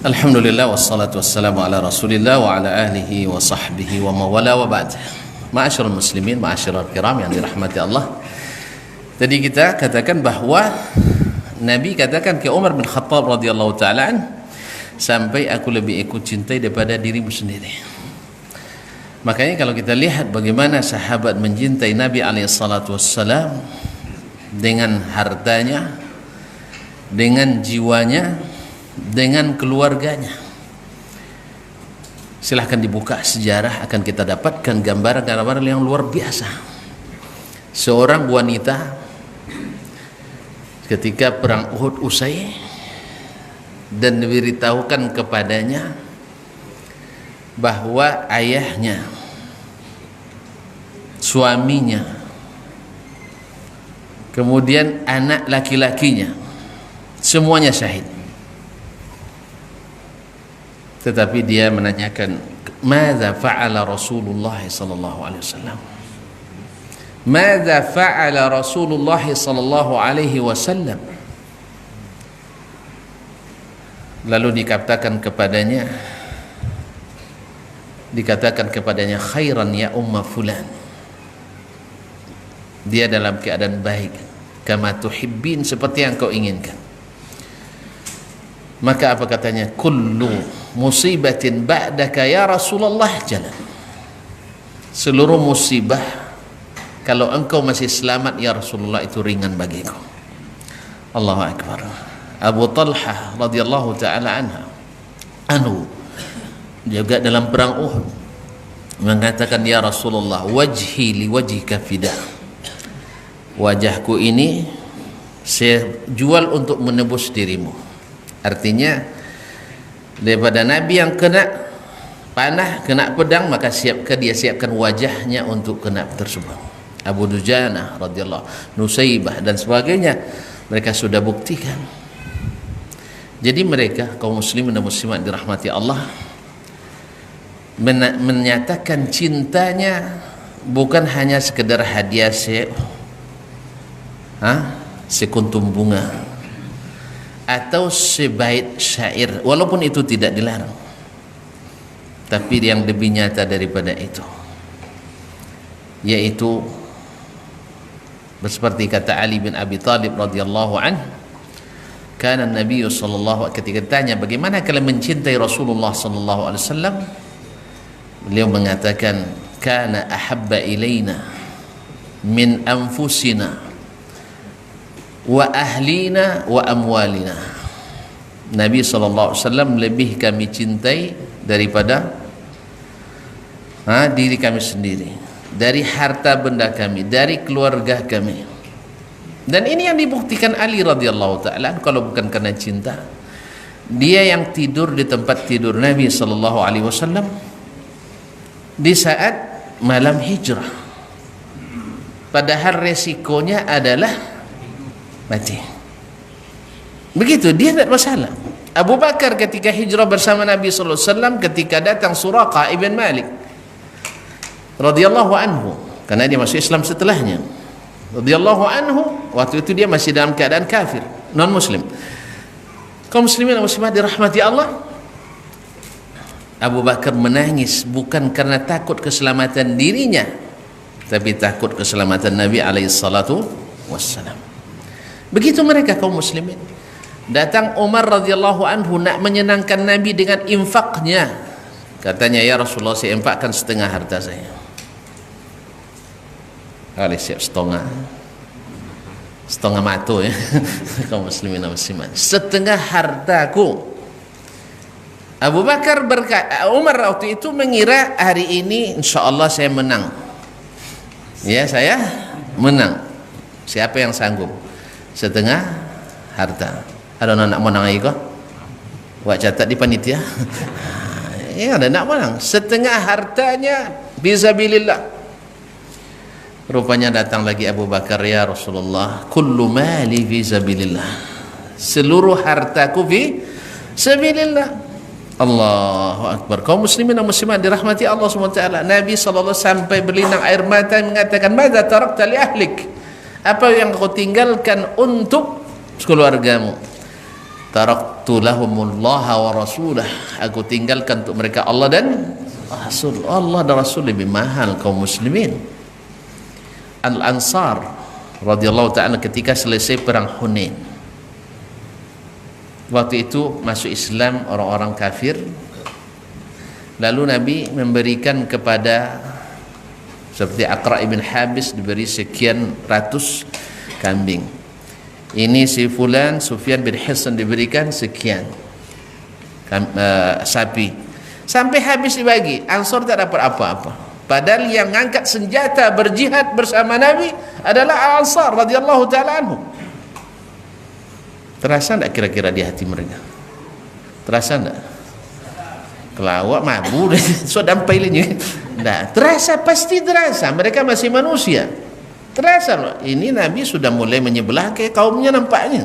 Alhamdulillah wassalatu wassalamu ala Rasulillah wa ala alihi wa sahbihi wa mawala wa ba'd. Ma'asyiral muslimin, ma'asyiral kiram yang dirahmati Allah. Tadi kita katakan bahwa Nabi katakan ke Umar bin Khattab radhiyallahu taala sampai aku lebih ikut cintai daripada dirimu sendiri. Makanya kalau kita lihat bagaimana sahabat mencintai Nabi alaihi salatu wassalam dengan hartanya, dengan jiwanya, dengan keluarganya. Silahkan dibuka sejarah, akan kita dapatkan gambaran-gambaran yang luar biasa. Seorang wanita ketika perang Uhud usai dan diberitahukan kepadanya bahwa ayahnya, suaminya, kemudian anak laki-lakinya semuanya syahid. Tetapi dia menanyakan, "Madza fa'ala Rasulullah sallallahu alaihi wasallam?" Madza fa'ala Rasulullah sallallahu alaihi wasallam? Lalu dikatakan kepadanya, khairan ya umma fulan. Dia dalam keadaan baik, kama tuhibbin, seperti yang kau inginkan. Maka apa katanya? Kullu musibatin ba'daka ya Rasulullah jalan. Seluruh musibah kalau engkau masih selamat ya Rasulullah itu ringan bagiku. Allahu akbar. Abu Talhah radhiyallahu taala anhu juga dalam perang Uhud mengatakan, ya Rasulullah, wajhi li wajhika fidah. Wajahku ini saya jual untuk menebus dirimu. Artinya daripada Nabi yang kena panah, kena pedang, maka dia siapkan wajahnya untuk kena tersebut. Abu Dujana radhiyallahu, Nusaybah dan sebagainya, mereka sudah buktikan. Jadi mereka kaum muslimin dan muslimat dirahmati Allah menyatakan cintanya bukan hanya sekedar hadiah sekuntum bunga atau sebait syair, walaupun itu tidak dilarang, tapi yang lebih nyata daripada itu yaitu seperti kata Ali bin Abi Thalib radhiyallahu anhu, kana Nabi sallallahu, ketika ditanya bagaimana kalian mencintai Rasulullah sallallahu alaihi wasallam, beliau mengatakan, kana ahabba ilaina min anfusina wa ahlina wa amwalina. Nabi SAW lebih kami cintai daripada diri kami sendiri, dari harta benda kami, dari keluarga kami. Dan ini yang dibuktikan Ali radhiyallahu ta'ala, kalau bukan karena cinta, dia yang tidur di tempat tidur Nabi SAW di saat malam hijrah, padahal resikonya adalah mati. Begitu, dia tidak masalah. Abu Bakar ketika hijrah bersama Nabi sallallahu alaihi wasallam, ketika datang Suraqah ibn Malik radhiyallahu anhu, karena dia masuk Islam setelahnya, radhiyallahu anhu, waktu itu dia masih dalam keadaan kafir, non muslim. Kaum muslimin dan muslimat dirahmati Allah, Abu Bakar menangis bukan karena takut keselamatan dirinya, tapi takut keselamatan Nabi alaihi salatu wassalam. Begitu mereka kaum muslimin. Datang Umar radhiyallahu anhu nak menyenangkan Nabi dengan infaknya. Katanya, ya Rasulullah, saya infakkan setengah harta saya. Kali siap setengah matu ya. Kaum muslimin dan muslimat, setengah hartaku. Abu Bakar berkata, Umar waktu itu mengira hari ini insyaallah saya menang. Ya, saya menang. Siapa yang sanggup? Setengah harta. Ada nak menang lagi kok? Buat catat di panitia. Ya, ada nak menang. Setengah hartanya fisabilillah. Rupanya datang lagi Abu Bakar, ya Rasulullah, kullu mali fisabilillah. Seluruh hartaku fisabilillah. Allahu Akbar. Kaum muslimin dan muslimat dirahmati Allah SWT. Nabi SAW sampai berlinang air mata mengatakan, madza tarakta li ahlik? Apa yang kau tinggalkan untuk keluargamu. Taraktu lahumullaha wa rasulah, aku tinggalkan untuk mereka Allah dan Rasul. Allah dan Rasul lebih mahal kaum muslimin. Al-Ansar radhiyallahu ta'ala ketika selesai perang Hunain, waktu itu masuk Islam orang-orang kafir, lalu Nabi memberikan kepada seperti Aqra' ibn Habis diberi sekian ratus kambing, ini si fulan Sufyan bin Hasan diberikan sekian sapi, sampai habis dibagi. Ansor tak dapat apa-apa, padahal yang angkat senjata berjihad bersama Nabi adalah Ansar radhiyallahu ta'ala anhu. Terasa tak kira-kira di hati mereka? Terasa tak? Kelawak mabuk so dampai lainnya. Nah, terasa, pasti terasa. Mereka masih manusia. Terasa loh, ini Nabi sudah mulai menyebelah ke kaumnya nampaknya.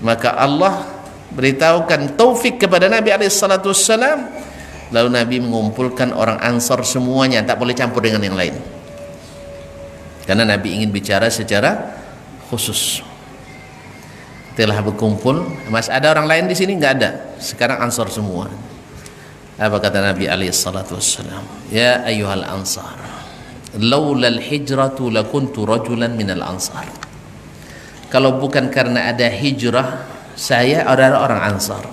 Maka Allah beritahukan taufik kepada Nabi SAW. Lalu Nabi mengumpulkan orang Ansar semuanya, tak boleh campur dengan yang lain, karena Nabi ingin bicara secara khusus. Telah berkumpul, mas ada orang lain di sini? Nggak ada. Sekarang Ansar semua. Apa kata Nabi SAW? Ya ayyuhal ansar, laulal hijratu lakuntu rajulan minal ansar. Kalau bukan karena ada hijrah, saya adalah orang Ansar.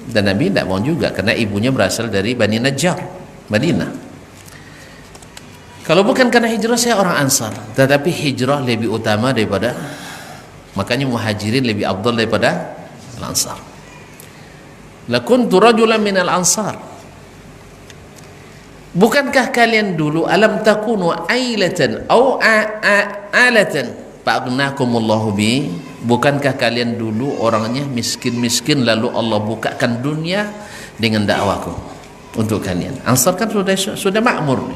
Dan Nabi tidak mau juga, karena ibunya berasal dari Bani Najjar, Madinah. Kalau bukan karena hijrah, saya orang Ansar. Tetapi hijrah lebih utama daripada, makanya muhajirin lebih afdal daripada Al-Ansar. Lakuntu rajulan minal ansar. Bukankah kalian dulu alam takunu ailatan au alatan fa'agnakumullahu bi? Bukankah kalian dulu orangnya miskin-miskin, lalu Allah bukakan dunia dengan dakwaku untuk kalian? Ansar kan sudah makmur.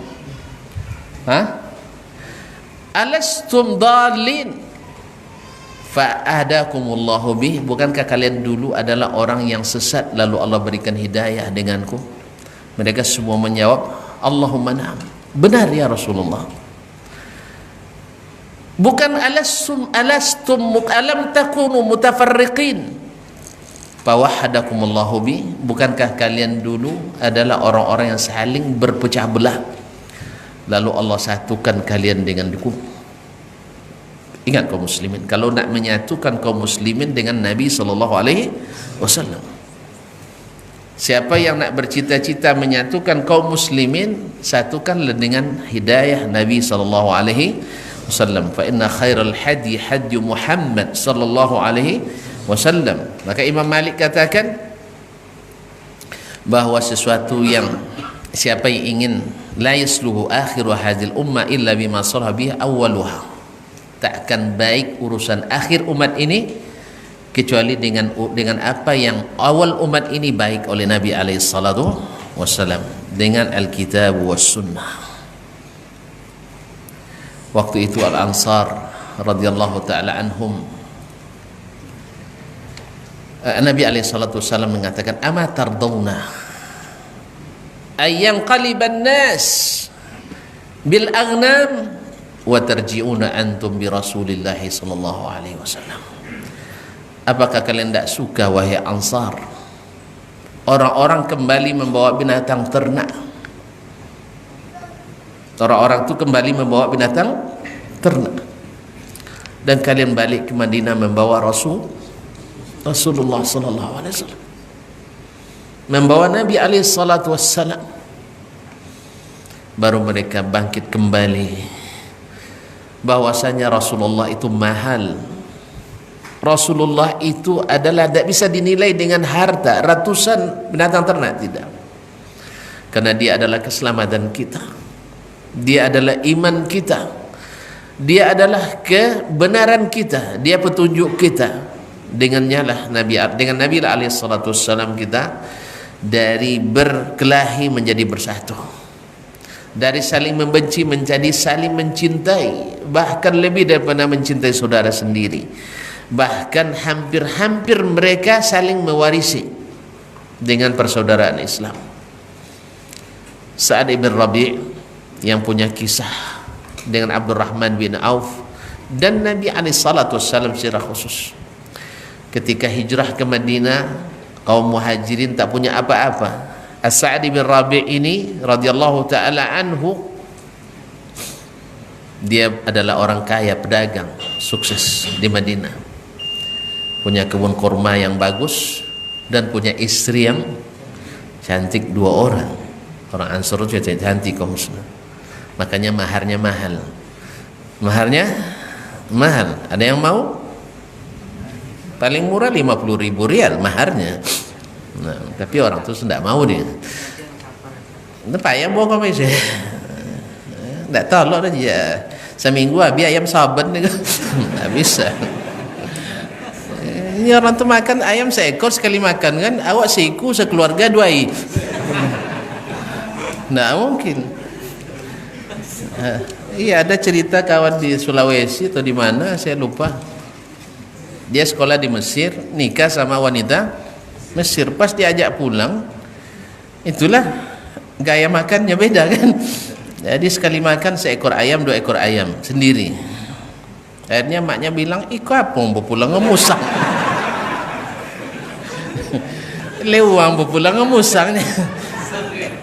Alastum dalin fa'ahdakumullahu bih? Bukankah kalian dulu adalah orang yang sesat, lalu Allah berikan hidayah denganku? Mereka semua menjawab, Allahumma na'am, benar ya Rasulullah. Bukan alam takunu mutafarriqin fawahadakumullahu bih? Bukankah kalian dulu adalah orang-orang yang saling berpecah belah, lalu Allah satukan kalian denganku? Ingat kaum muslimin, kalau nak menyatukan kaum muslimin dengan Nabi SAW, siapa yang nak bercita-cita menyatukan kaum muslimin, satukanlah dengan hidayah Nabi SAW. Fa inna khairal hadi hadi Muhammad SAW. Maka Imam Malik katakan bahawa sesuatu yang siapa yang ingin la yasluhu akhiru hadhil umma illa bima sarha bihi awwaluha, takkan baik urusan akhir umat ini kecuali dengan apa yang awal umat ini baik oleh Nabi SAW, dengan Alkitab was Sunnah. Waktu itu Al-Ansar radhiyallahu ta'ala anhum, Nabi SAW mengatakan, ama tardawna ayyan qaliban nas bil aghnam wa tarji'una antum bi Rasulillahi sallallahu alaihi wasallam. Apakah kalian tidak suka wahai Ansar, orang-orang kembali membawa binatang ternak? Orang-orang itu kembali membawa binatang ternak, dan kalian balik ke Madinah membawa Rasulullah sallallahu alaihi wasallam, membawa Nabi alaihi salatu wassalam. Baru mereka bangkit kembali bahwasanya Rasulullah itu mahal. Rasulullah itu adalah tidak bisa dinilai dengan harta ratusan binatang ternak, tidak. Karena dia adalah keselamatan kita, dia adalah iman kita, dia adalah kebenaran kita, dia petunjuk kita. Dengannya lah dengan Nabi alaihi salatu wassalam kita dari berkelahi menjadi bersatu, dari saling membenci menjadi saling mencintai, bahkan lebih daripada mencintai saudara sendiri. Bahkan hampir-hampir mereka saling mewarisi dengan persaudaraan Islam. Sa'ad ibn Rabi' yang punya kisah dengan Abdurrahman bin Auf, Dan Nabi SAW secara khusus ketika hijrah ke Madinah, kaum muhajirin tak punya apa-apa. As-Sa'd bin Rabi' ini radhiyallahu taala anhu, dia adalah orang kaya, pedagang sukses di Madinah, punya kebun kurma yang bagus dan punya istri yang cantik 2 orang. Orang Ansor itu cantik kaum muslim, makanya maharnya mahal. Ada yang mau? Paling murah 50.000 rial maharnya. Nah, tapi orang tu tidak mau dia. Nampak ayam bawa kami sih. Tak tahu lah dia. Seminggu habis ayam saban ni. Tak bisa. Ini orang tu makan ayam seekor sekali makan kan. Awak seiku sekeluarga 2 air. Tak mungkin. Iya, ada cerita kawan di Sulawesi atau di mana saya lupa. Dia sekolah di Mesir, nikah sama wanita Mesir. Pas diajak pulang, itulah gaya makannya beda kan. Jadi sekali makan seekor ayam, 2 ekor ayam sendiri. Akhirnya maknya bilang, "Iko apa mau pulang ngemusang?" Lewang pulang ngemusangnya.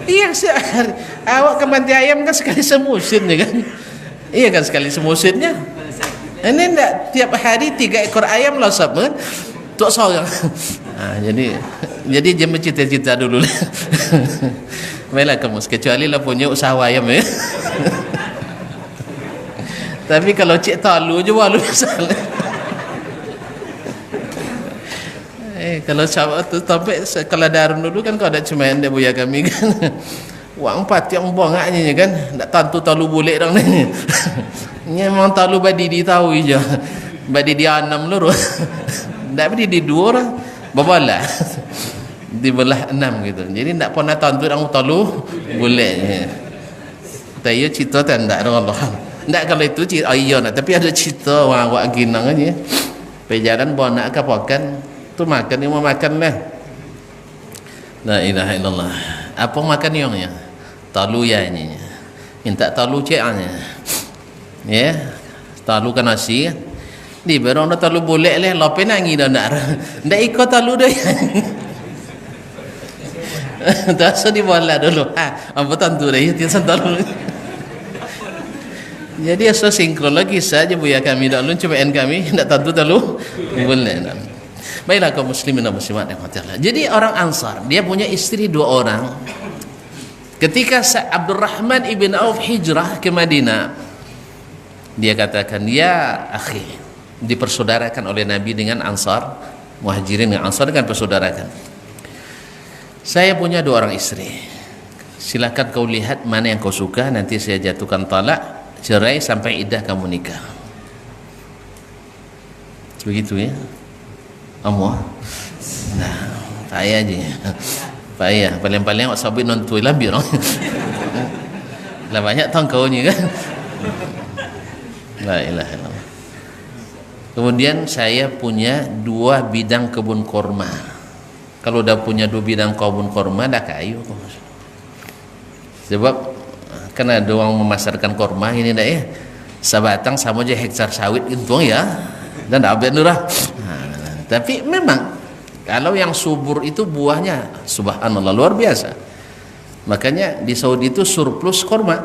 Iya, awak ke panti ayam kan sekali semusimnya kan. Iya kan, sekali semusimnya. Ini enggak tiap hari 3 ekor ayam losap kan. Tok seorang. Nah, jadi dia mencita-cita dulu. Baiklah kamu, kecuali lah punya usaha ayam ya. Tapi kalau cik talu je walau misalnya. Kalau sahabat tu sampai kalau darun dulu kan kau ada cuman dia buaya kami kan. Wang pati yang bongaknya kan, tak tentu talu boleh dong ni. Ni memang talu badi di tahu je. Badi dia 6 lur. Tak badi di 2 orang. Babalah. Dibelah 6 gitu. Jadi tak pernah tentu orang talu boleh. Tapi cerita tak ada Allah. Tak kalau itu cerita ayah nak, tapi ada cerita wak ginang aja. Perjalanan bonak ke pakan tu makan ni mau makan lah. La ilaha illallah. Apa makan yang ya? Talu ya ini. Minta talu ceknya. Ya. Talu kan nasi. Di berong dah talu boleh leh, lope nangi dah nak. Ndak ikut talu dah. Tak usah dibola dulu. Apa tentu dah dia talu. Jadi asal sinkron lagi saja buaya kami dahulu cuman kami ndak tentu talu boleh. Baiklah kaum muslimin dan muslimat yang Allah. Jadi orang Ansar, dia punya istri 2 orang. Ketika Abdurrahman ibn Auf hijrah ke Madinah, dia katakan, "Ya akhi," dipersaudarakan oleh Nabi dengan Ansar, Muhajirin dengan Ansar dengan persaudarakan. "Saya punya 2 orang istri. Silakan kau lihat mana yang kau suka, nanti saya jatuhkan talak, cerai sampai iddah kamu nikah." Begitu ya. Amwah. Nah, payah je. Payah. Paling-paling awak sabit nontui lah biar. Lah banyak tangkau ni kan. La ilaha illallah. Kemudian saya punya 2 bidang kebun korma. Kalau dah punya 2 bidang kebun korma dah kayu. Sebab kan ada orang memasarkan korma ini dah ya. Sabatang sama je hektar sawit itu ya. Dan dah habis nurah. Tapi memang kalau yang subur itu buahnya subhanallah luar biasa. Makanya di Saudi itu surplus korma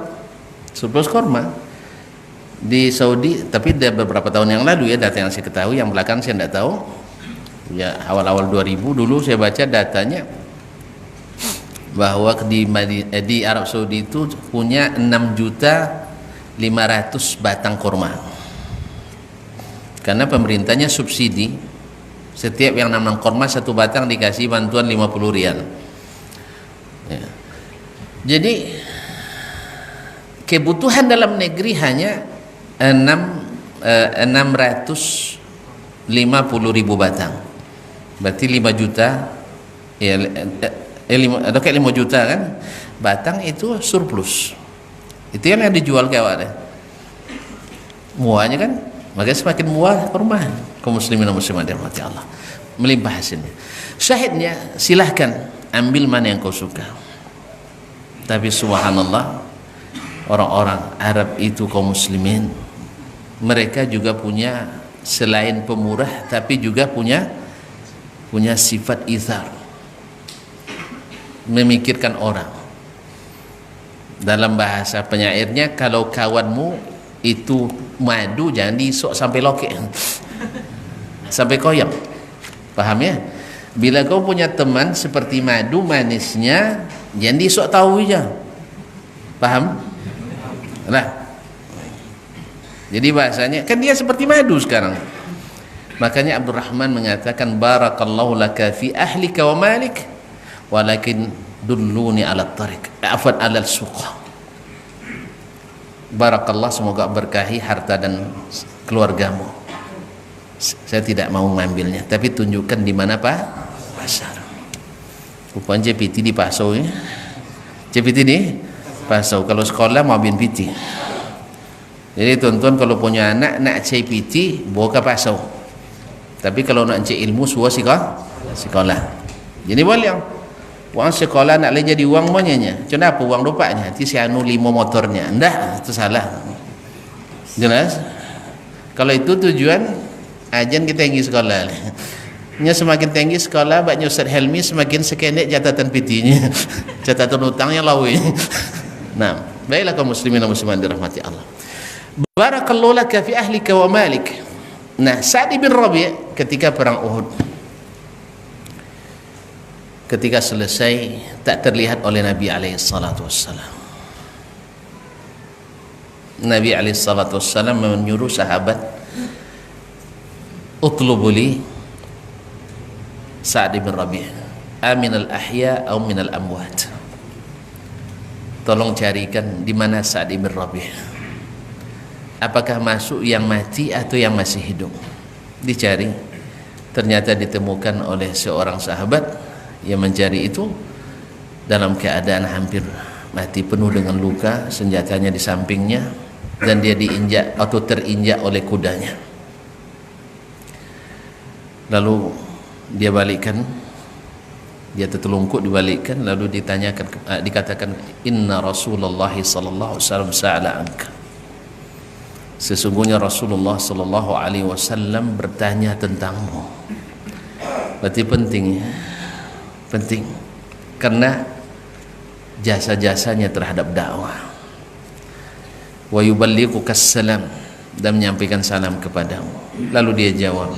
di Saudi. Tapi dah beberapa tahun yang lalu ya, data yang saya ketahui, yang belakang saya tidak tahu ya. Awal-awal 2000 dulu saya baca datanya bahwa di Arab Saudi itu punya 6.500.000 batang korma, karena pemerintahnya subsidi. Setiap yang nanam korma 1 batang dikasih bantuan 50 rial ya. Jadi kebutuhan dalam negeri hanya 650.000 batang, berarti 5 juta ya, 5 juta kan batang itu surplus. Itu yang dijual ke awak deh. Muahnya kan, maka semakin muah perumahan. Kaum muslimin dan muslimat yang dirahmati Allah, melimpah hasilnya. Syahidnya, silahkan ambil mana yang kau suka. Tapi subhanallah, orang-orang Arab itu kaum muslimin mereka juga punya, selain pemurah tapi juga punya sifat ithar, memikirkan orang. Dalam bahasa penyairnya, kalau kawanmu itu madu jangan diisok sampai lokek sampai koyak, paham ya? Bila kau punya teman seperti madu manisnya, jangan diisok tahu aja, paham? Nah, jadi bahasanya kan dia seperti madu sekarang. Makanya Abdurrahman mengatakan, barakallahu laka fi ahlika wa malik walakin dulluni ala tariq afwan ala suq. Barakallah, semoga berkahi harta dan keluargamu. Saya tidak mau mengambilnya, tapi tunjukkan di mana Pak pasar. Rupanya JPT di Pasau ya. JPT di Pasau, kalau sekolah mau bin PT. Jadi tuan-tuan kalau punya anak nak CPT bawa ke Pasau. Tapi kalau nak cek ilmu suah sekolah. Jadi boleh uang sekolah nak boleh jadi uang monyanya. Kenapa uang dupanya? Nanti si anu 5 motornya. Enggak, itu salah. Jelas? Kalau itu tujuan ajan kita tinggi sekolah. Nya semakin tinggi sekolah, baknya Ustaz Helmi semakin sekendek catatan PT-nya. Catatan utangnya lawi. Nah, baiklah kaum muslimin dan muslimat dirahmati Allah. Barakallahu laka fi ahlika wa malik. Nah, Sa'd bin Rabi' ketika perang Uhud, ketika selesai, tak terlihat oleh Nabi alaihi salatu wassalam. Nabi alaihi salatu wassalam menyuruh sahabat, utlubu li Sa'd bin Rabi' aminal ahya atau minal amwat. Tolong carikan di mana Sa'd bin Rabi', apakah masuk yang mati atau yang masih hidup. Dicari, ternyata ditemukan oleh seorang sahabat yang mencari itu dalam keadaan hampir mati, penuh dengan luka, senjatanya di sampingnya, dan dia diinjak atau terinjak oleh kudanya. Lalu dia balikkan, dia tertelungkup dibalikkan, lalu ditanyakan, dikatakan, inna Rasulullah sallallahu alaihi wasallam sa'ala anka. Sesungguhnya Rasulullah sallallahu alaihi wasallam bertanya tentangmu. Berarti penting ya, penting karena jasa-jasanya terhadap dakwah. Wa yuballighuka salam, dan menyampaikan salam kepadamu. Lalu dia jawab,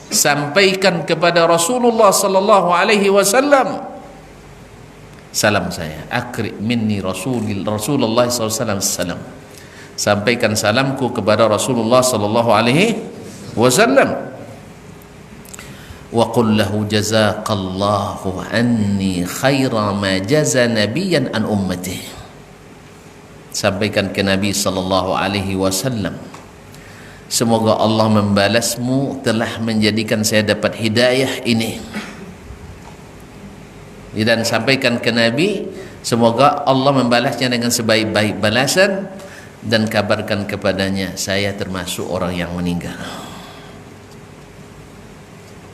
sampaikan kepada Rasulullah sallallahu alaihi wasallam salam saya. Akri minni Rasulullah sallallahu alaihi wasallam salam. Sampaikan salamku kepada Rasulullah sallallahu alaihi wasallam. Wa qul lahu jazaqallahu anni khaira ma jaza nabiyyan an ummatihi. Sampaikan ke Nabi sallallahu alaihi wasallam, semoga Allah membalasmu telah menjadikan saya dapat hidayah ini. Dan sampaikan ke Nabi, semoga Allah membalasnya dengan sebaik-baik balasan, dan kabarkan kepadanya saya termasuk orang yang meninggal.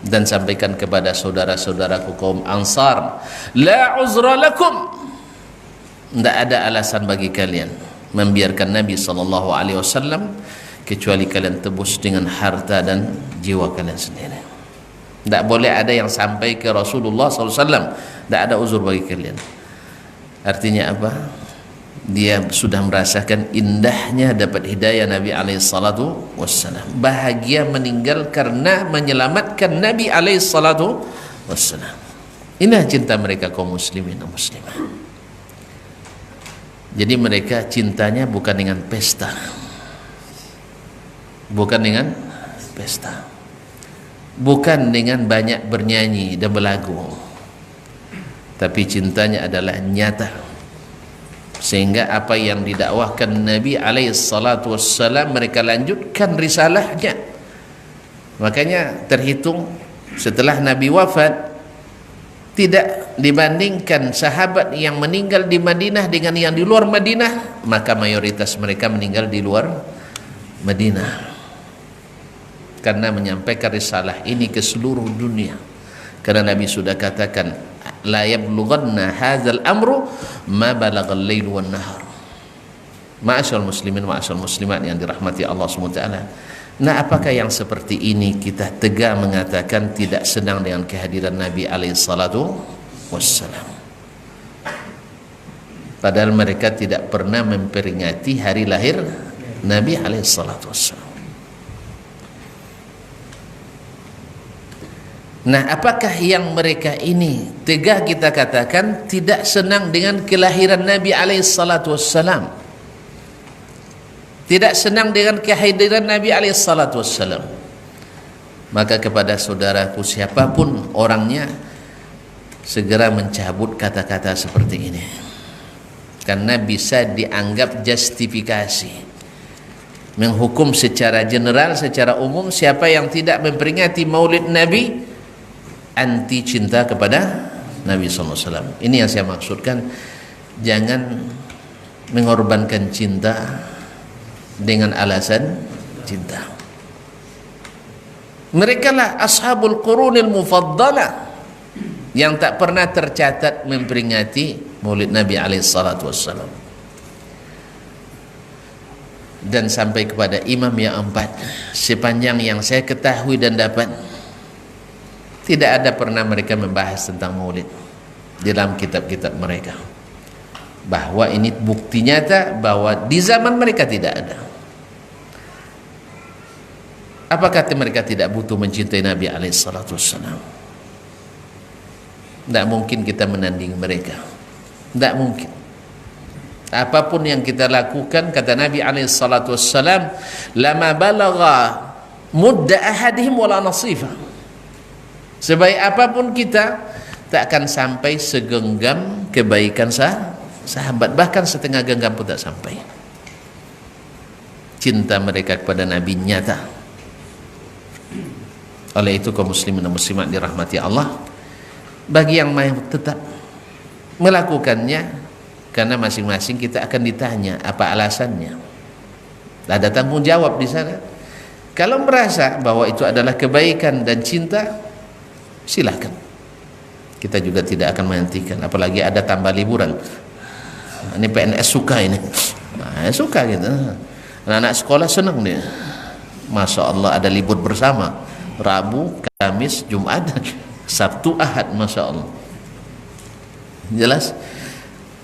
Dan sampaikan kepada saudara-saudaraku kaum Ansar, la uzra lakum, tidak ada alasan bagi kalian membiarkan Nabi sallallahu alaihi wasallam kecuali kalian tebus dengan harta dan jiwa kalian sendiri. Tidak boleh ada yang sampai ke Rasulullah sallallahu alaihi wasallam, tidak ada uzur bagi kalian. Artinya apa? Dia sudah merasakan indahnya dapat hidayah Nabi alaihi salatu wassalam. Bahagia meninggal karena menyelamatkan Nabi alaihi salatu wassalam. Inilah cinta mereka kaum muslimin dan muslimah. Jadi mereka cintanya bukan dengan pesta, bukan dengan pesta, bukan dengan banyak bernyanyi dan berlagu, tapi cintanya adalah nyata. Sehingga apa yang didakwahkan Nabi alaihi salatu wassalam, mereka lanjutkan risalahnya. Makanya terhitung setelah Nabi wafat, tidak dibandingkan sahabat yang meninggal di Madinah dengan yang di luar Madinah, maka mayoritas mereka meninggal di luar Madinah, karena menyampaikan risalah ini ke seluruh dunia. Karena Nabi sudah katakan, la yablughanna hadzal amru ma balagal lail wan nahar. Ma'asyal muslimin, ma'asyal muslimat yang dirahmati Allah SWT. Nah, apakah yang seperti ini kita tegar mengatakan tidak senang dengan kehadiran Nabi alaihissalatu wassalam, padahal mereka tidak pernah memperingati hari lahir Nabi alaihissalatu wassalam. Nah, apakah yang mereka ini tegar kita katakan tidak senang dengan kelahiran Nabi alaihissalatu wassalam, tidak senang dengan kehadiran Nabi alaihissalatu wassalam? Maka kepada saudaraku siapapun orangnya, segera mencabut kata-kata seperti ini, karena bisa dianggap justifikasi menghukum secara general, secara umum, siapa yang tidak memperingati maulid Nabi anti cinta kepada Nabi SAW. Ini yang saya maksudkan, jangan mengorbankan cinta dengan alasan cinta. Mereka lah ashabul qurunil mufaddalah yang tak pernah tercatat memperingati maulid Nabi alaihissalatu wassalam. Dan sampai kepada imam yang 4, sepanjang yang saya ketahui dan dapat, tidak ada pernah mereka membahas tentang maulid di dalam kitab-kitab mereka, bahwa ini bukti nyata bahwa di zaman mereka tidak ada. Apakah mereka tidak butuh mencintai Nabi alaihissalatu wassalam? Tidak mungkin kita menanding mereka, tidak mungkin. Apapun yang kita lakukan, kata Nabi alaihissalatu wassalam, lama balagha mudda ahadihim wala nasifa. Sebaik apapun kita, tak akan sampai segenggam kebaikan sahabat, bahkan setengah genggam pun tak sampai. Cinta mereka kepada Nabi nyata. Oleh itu kaum muslimin dan muslimat dirahmati Allah, bagi yang mau tetap melakukannya, karena masing-masing kita akan ditanya apa alasannya. Ada tanggung jawab di sana. Kalau merasa bahwa itu adalah kebaikan dan cinta, silakan. Kita juga tidak akan menghentikan, apalagi ada tambah liburan. Ini PNS suka ini. Nah, suka gitu. Anak-anak sekolah senang dia. Masya Allah, ada libur bersama. Rabu, Kamis, Jumat, Sabtu, Ahad, Masya Allah.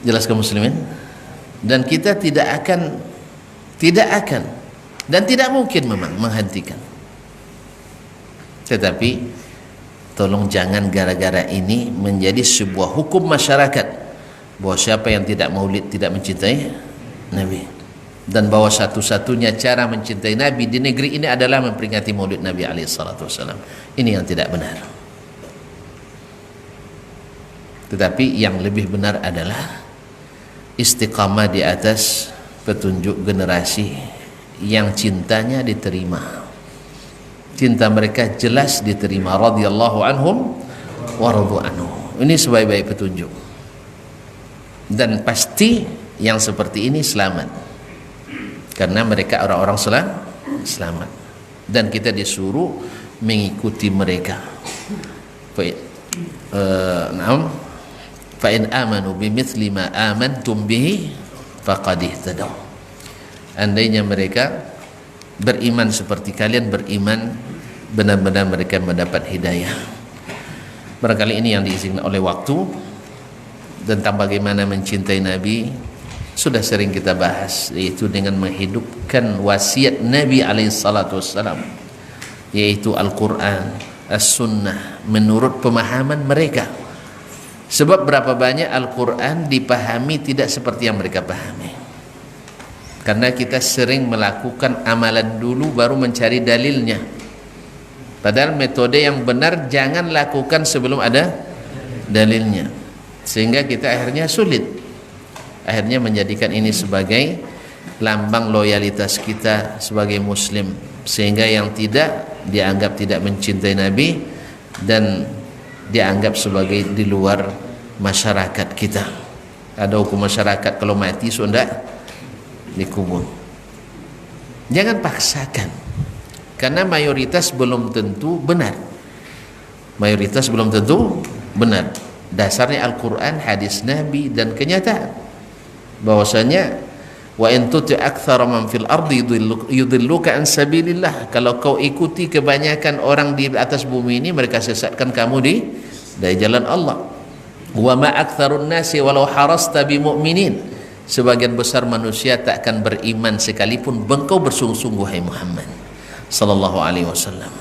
Jelas kaum muslimin. Dan kita tidak akan dan tidak mungkin memang menghentikan. Tetapi tolong jangan gara-gara ini menjadi sebuah hukum masyarakat bahwa siapa yang tidak maulid tidak mencintai Nabi, dan bahwa satu-satunya cara mencintai Nabi di negeri ini adalah memperingati maulid Nabi alaihissalatu wassalam. Ini yang tidak benar. Tetapi yang lebih benar adalah istiqamah di atas petunjuk generasi yang cintanya diterima, cinta mereka jelas diterima, radhiyallahu anhum wa radu anhu. Ini sebaik-baik petunjuk, dan pasti yang seperti ini selamat, karena mereka orang-orang selamat, dan kita disuruh mengikuti mereka. Fa in amanu bimithli ma amantum bihi faqad ihtadaw. Andainya mereka beriman seperti kalian beriman, benar-benar mereka mendapat hidayah. Barangkali ini yang diizinkan oleh waktu. Tentang bagaimana mencintai Nabi sudah sering kita bahas, yaitu dengan menghidupkan wasiat Nabi alaihissalatu wassalam, yaitu Al-Quran, As-Sunnah, menurut pemahaman mereka. Sebab berapa banyak Al-Quran dipahami tidak seperti yang mereka pahami, karena kita sering melakukan amalan dulu baru mencari dalilnya. Padahal metode yang benar jangan lakukan sebelum ada dalilnya, sehingga kita akhirnya sulit. Akhirnya menjadikan ini sebagai lambang loyalitas kita sebagai muslim, sehingga yang tidak dianggap tidak mencintai Nabi dan dianggap sebagai di luar masyarakat kita. Ada hukum masyarakat, kalau mati sudah dikubur. Jangan paksakan, karena mayoritas belum tentu benar. Mayoritas belum tentu benar. Dasarnya Al-Quran, hadis Nabi, dan kenyataan bahwasanya Wa in tuti' aktsara man fil ardi yudilluka an sabilillah. Kalau kau ikuti kebanyakan orang di atas bumi ini, mereka sesatkan kamu dari jalan Allah. Wa ma aktsarun nasi walau harasta bimu'minin. Sebagian besar manusia tak akan beriman sekalipun engkau bersungguh-sungguh, hai Muhammad sallallahu alaihi wasallam.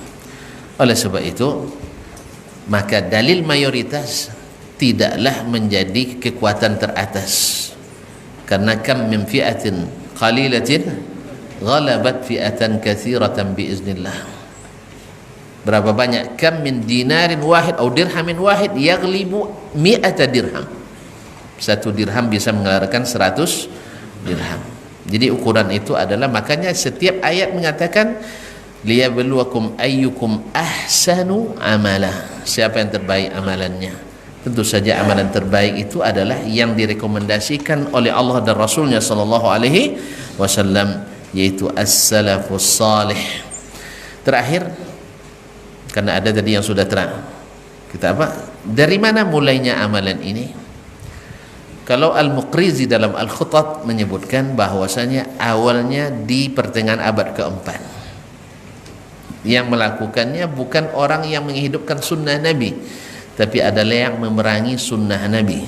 Oleh sebab itu, maka dalil mayoritas tidaklah menjadi kekuatan teratas. Karena kam min fi'atin qalilatin ghalabat fi'atan katsiratan biiznillah. Berapa banyak kam min dinarin wahid atau dirhamin wahid yaghlibu mi'ata dirham. Satu dirham bisa mengalahkan 100 dirham. Jadi ukuran itu adalah, makanya setiap ayat mengatakan liyabluwakum ayyukum ahsanu amala. Siapa yang terbaik amalannya? Tentu saja amalan terbaik itu adalah yang direkomendasikan oleh Allah dan Rasulnya sallallahu alaihi wasallam, yaitu as-salafus salih. Terakhir, karena ada tadi yang sudah terang, kita dari mana mulainya amalan ini? Kalau Al-Muqrizi dalam Al-Khutat menyebutkan bahwasanya awalnya di pertengahan abad keempat. Yang melakukannya bukan orang yang menghidupkan sunnah Nabi, tapi adalah yang memerangi sunnah Nabi,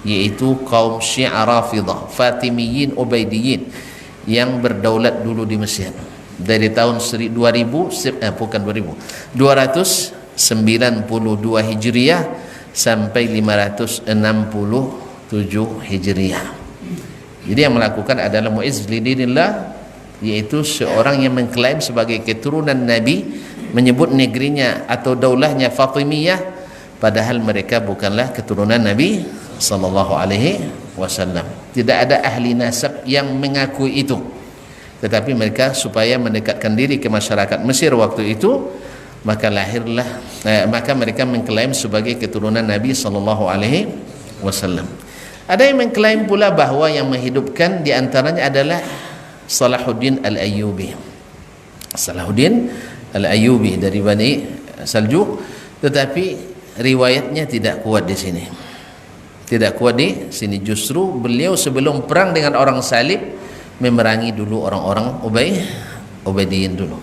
yaitu kaum Syiah Rafidah, Fatimiyin, Ubaidiyin yang berdaulat dulu di Mesir dari tahun 292 Hijriah sampai 567 Hijriah. Jadi yang melakukan adalah Mu'izz lidinillah, yaitu seorang yang mengklaim sebagai keturunan Nabi, menyebut negerinya atau daulahnya Fatimiyah, padahal mereka bukanlah keturunan Nabi sallallahu alaihi wasallam. Tidak ada ahli nasab yang mengakui itu, tetapi mereka supaya mendekatkan diri ke masyarakat Mesir waktu itu, maka maka mereka mengklaim sebagai keturunan Nabi sallallahu alaihi wasallam. Ada yang mengklaim pula bahwa yang menghidupkan di antaranya adalah Salahuddin Al-Ayyubi. Salahuddin Al-Ayyubi dari Bani Saljuk, tetapi riwayatnya tidak kuat di sini. Tidak kuat di sini. Justru beliau sebelum perang dengan orang salib memerangi dulu orang-orang Ubaidiyin dulu.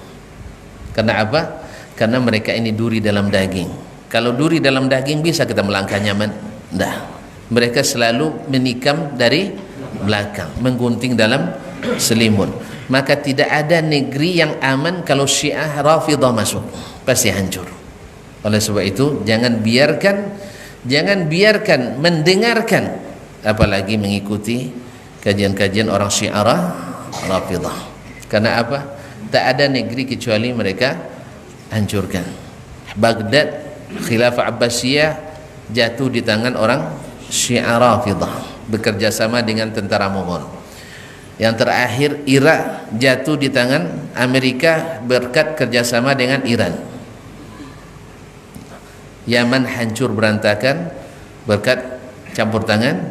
Karena apa? Karena mereka ini duri dalam daging. Kalau duri dalam daging bisa kita melangkah nyaman? Tidak. Mereka selalu menikam dari belakang, menggunting dalam selimut. Maka tidak ada negeri yang aman kalau Syiah Rafidah masuk, pasti hancur. Oleh sebab itu jangan biarkan mendengarkan, apalagi mengikuti kajian-kajian orang Syiah Rafidah. Karena apa? Tak ada negeri kecuali mereka hancurkan. Baghdad, Khilafah Abbasiyah jatuh di tangan orang Syiah Rafidah bekerja sama dengan tentara Mongol. Yang terakhir Irak jatuh di tangan Amerika berkat kerjasama dengan Iran. Yaman hancur berantakan berkat campur tangan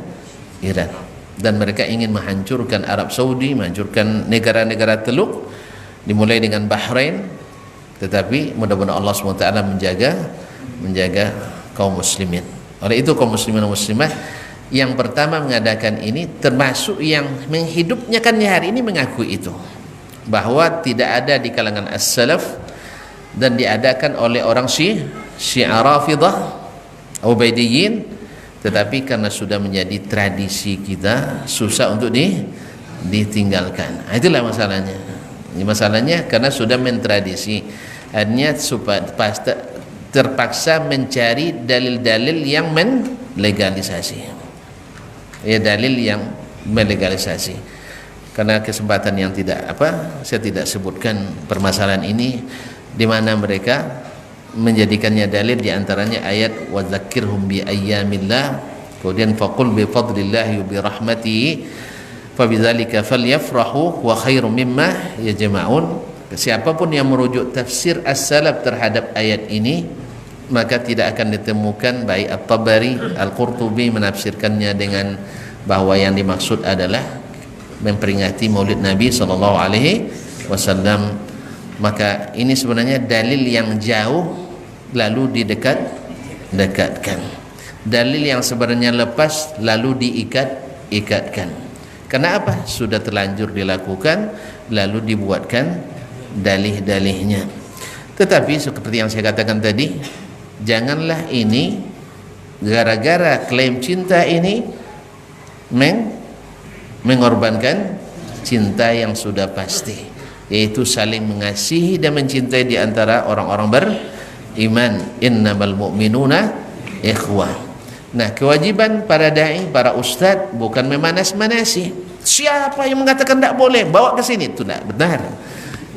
Iran. Dan mereka ingin menghancurkan Arab Saudi, menghancurkan negara-negara Teluk, dimulai dengan Bahrain. Tetapi mudah-mudahan Allah SWT menjaga kaum muslimin. Oleh itu kaum muslimin dan muslimah yang pertama mengadakan ini, termasuk yang menghidupnyakannya hari ini, mengakui itu, bahwa tidak ada di kalangan as-salaf dan diadakan oleh orang Syiah Rafidah, Ubaidiyin, tetapi karena sudah menjadi tradisi kita, susah untuk ditinggalkan. Itulah masalahnya. Ini masalahnya karena sudah mentradisi, artinya terpaksa mencari dalil-dalil yang melegalisasi. Ya, dalil yang melegalisasi. Karena kesempatan yang saya tidak sebutkan permasalahan ini, di mana mereka menjadikannya dalil, di antaranya ayat wa dzakkirhum bi ayyamillah, kemudian faqul bi fadlillahi wa bi rahmatihi fabidzalika falyafrahu wa khairum mimma yajma'un. Siapapun yang merujuk tafsir as-salaf terhadap ayat ini, maka tidak akan ditemukan baik At-Tabari, Al-Qurtubi menafsirkannya dengan bahwa yang dimaksud adalah memperingati Maulid Nabi sallallahu alaihi wasallam. Maka ini sebenarnya dalil yang jauh lalu dekatkan. Dalil yang sebenarnya lepas lalu diikatkan. Karena apa? Sudah terlanjur dilakukan, lalu dibuatkan dalih-dalihnya. Tetapi seperti yang saya katakan tadi, janganlah ini gara-gara klaim cinta ini mengorbankan cinta yang sudah pasti, yaitu saling mengasihi dan mencintai di antara orang-orang beriman. Innamal mu'minuna ikhwah. Nah, kewajiban para dai, para ustaz bukan memanas-manasi. Siapa yang mengatakan tidak boleh, bawa ke sini, itu tidak benar.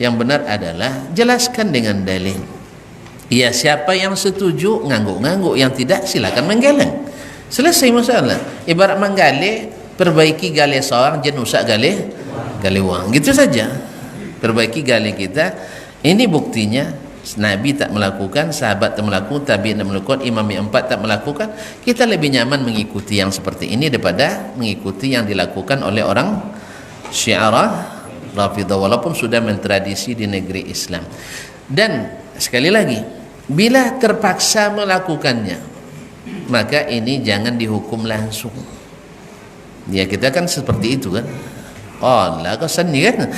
Yang benar adalah jelaskan dengan dalil. Ya, siapa yang setuju ngangguk-ngangguk, yang tidak silakan menggeleng. Selesai masalah. Ibarat menggali, perbaiki gali seorang, jangan usah gali uang. Gitu saja. Perbaiki gali kita. Ini buktinya Nabi tak melakukan, sahabat tak melakukan, tabi'in tak melakukan, imam yang 4 tak melakukan. Kita lebih nyaman mengikuti yang seperti ini daripada mengikuti yang dilakukan oleh orang Syi'arah Rafidah, walaupun sudah mentradisi di negeri Islam. Dan sekali lagi, bila terpaksa melakukannya, maka ini jangan dihukum langsung. Ya, kita kan seperti itu kan. Oh lah, kau seni kan?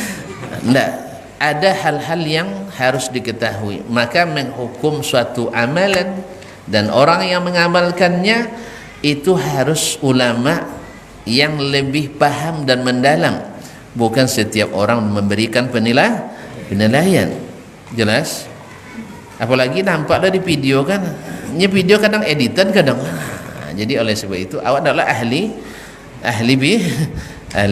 Enggak. Ada hal-hal yang harus diketahui. Maka menghukum suatu amalan dan orang yang mengamalkannya itu harus ulama yang lebih paham dan mendalam. Bukan setiap orang memberikan penilaian. Jelas? Apalagi nampak dari video kan. Ini video kadang editan kadang. Jadi oleh sebab itu awak adalah ahli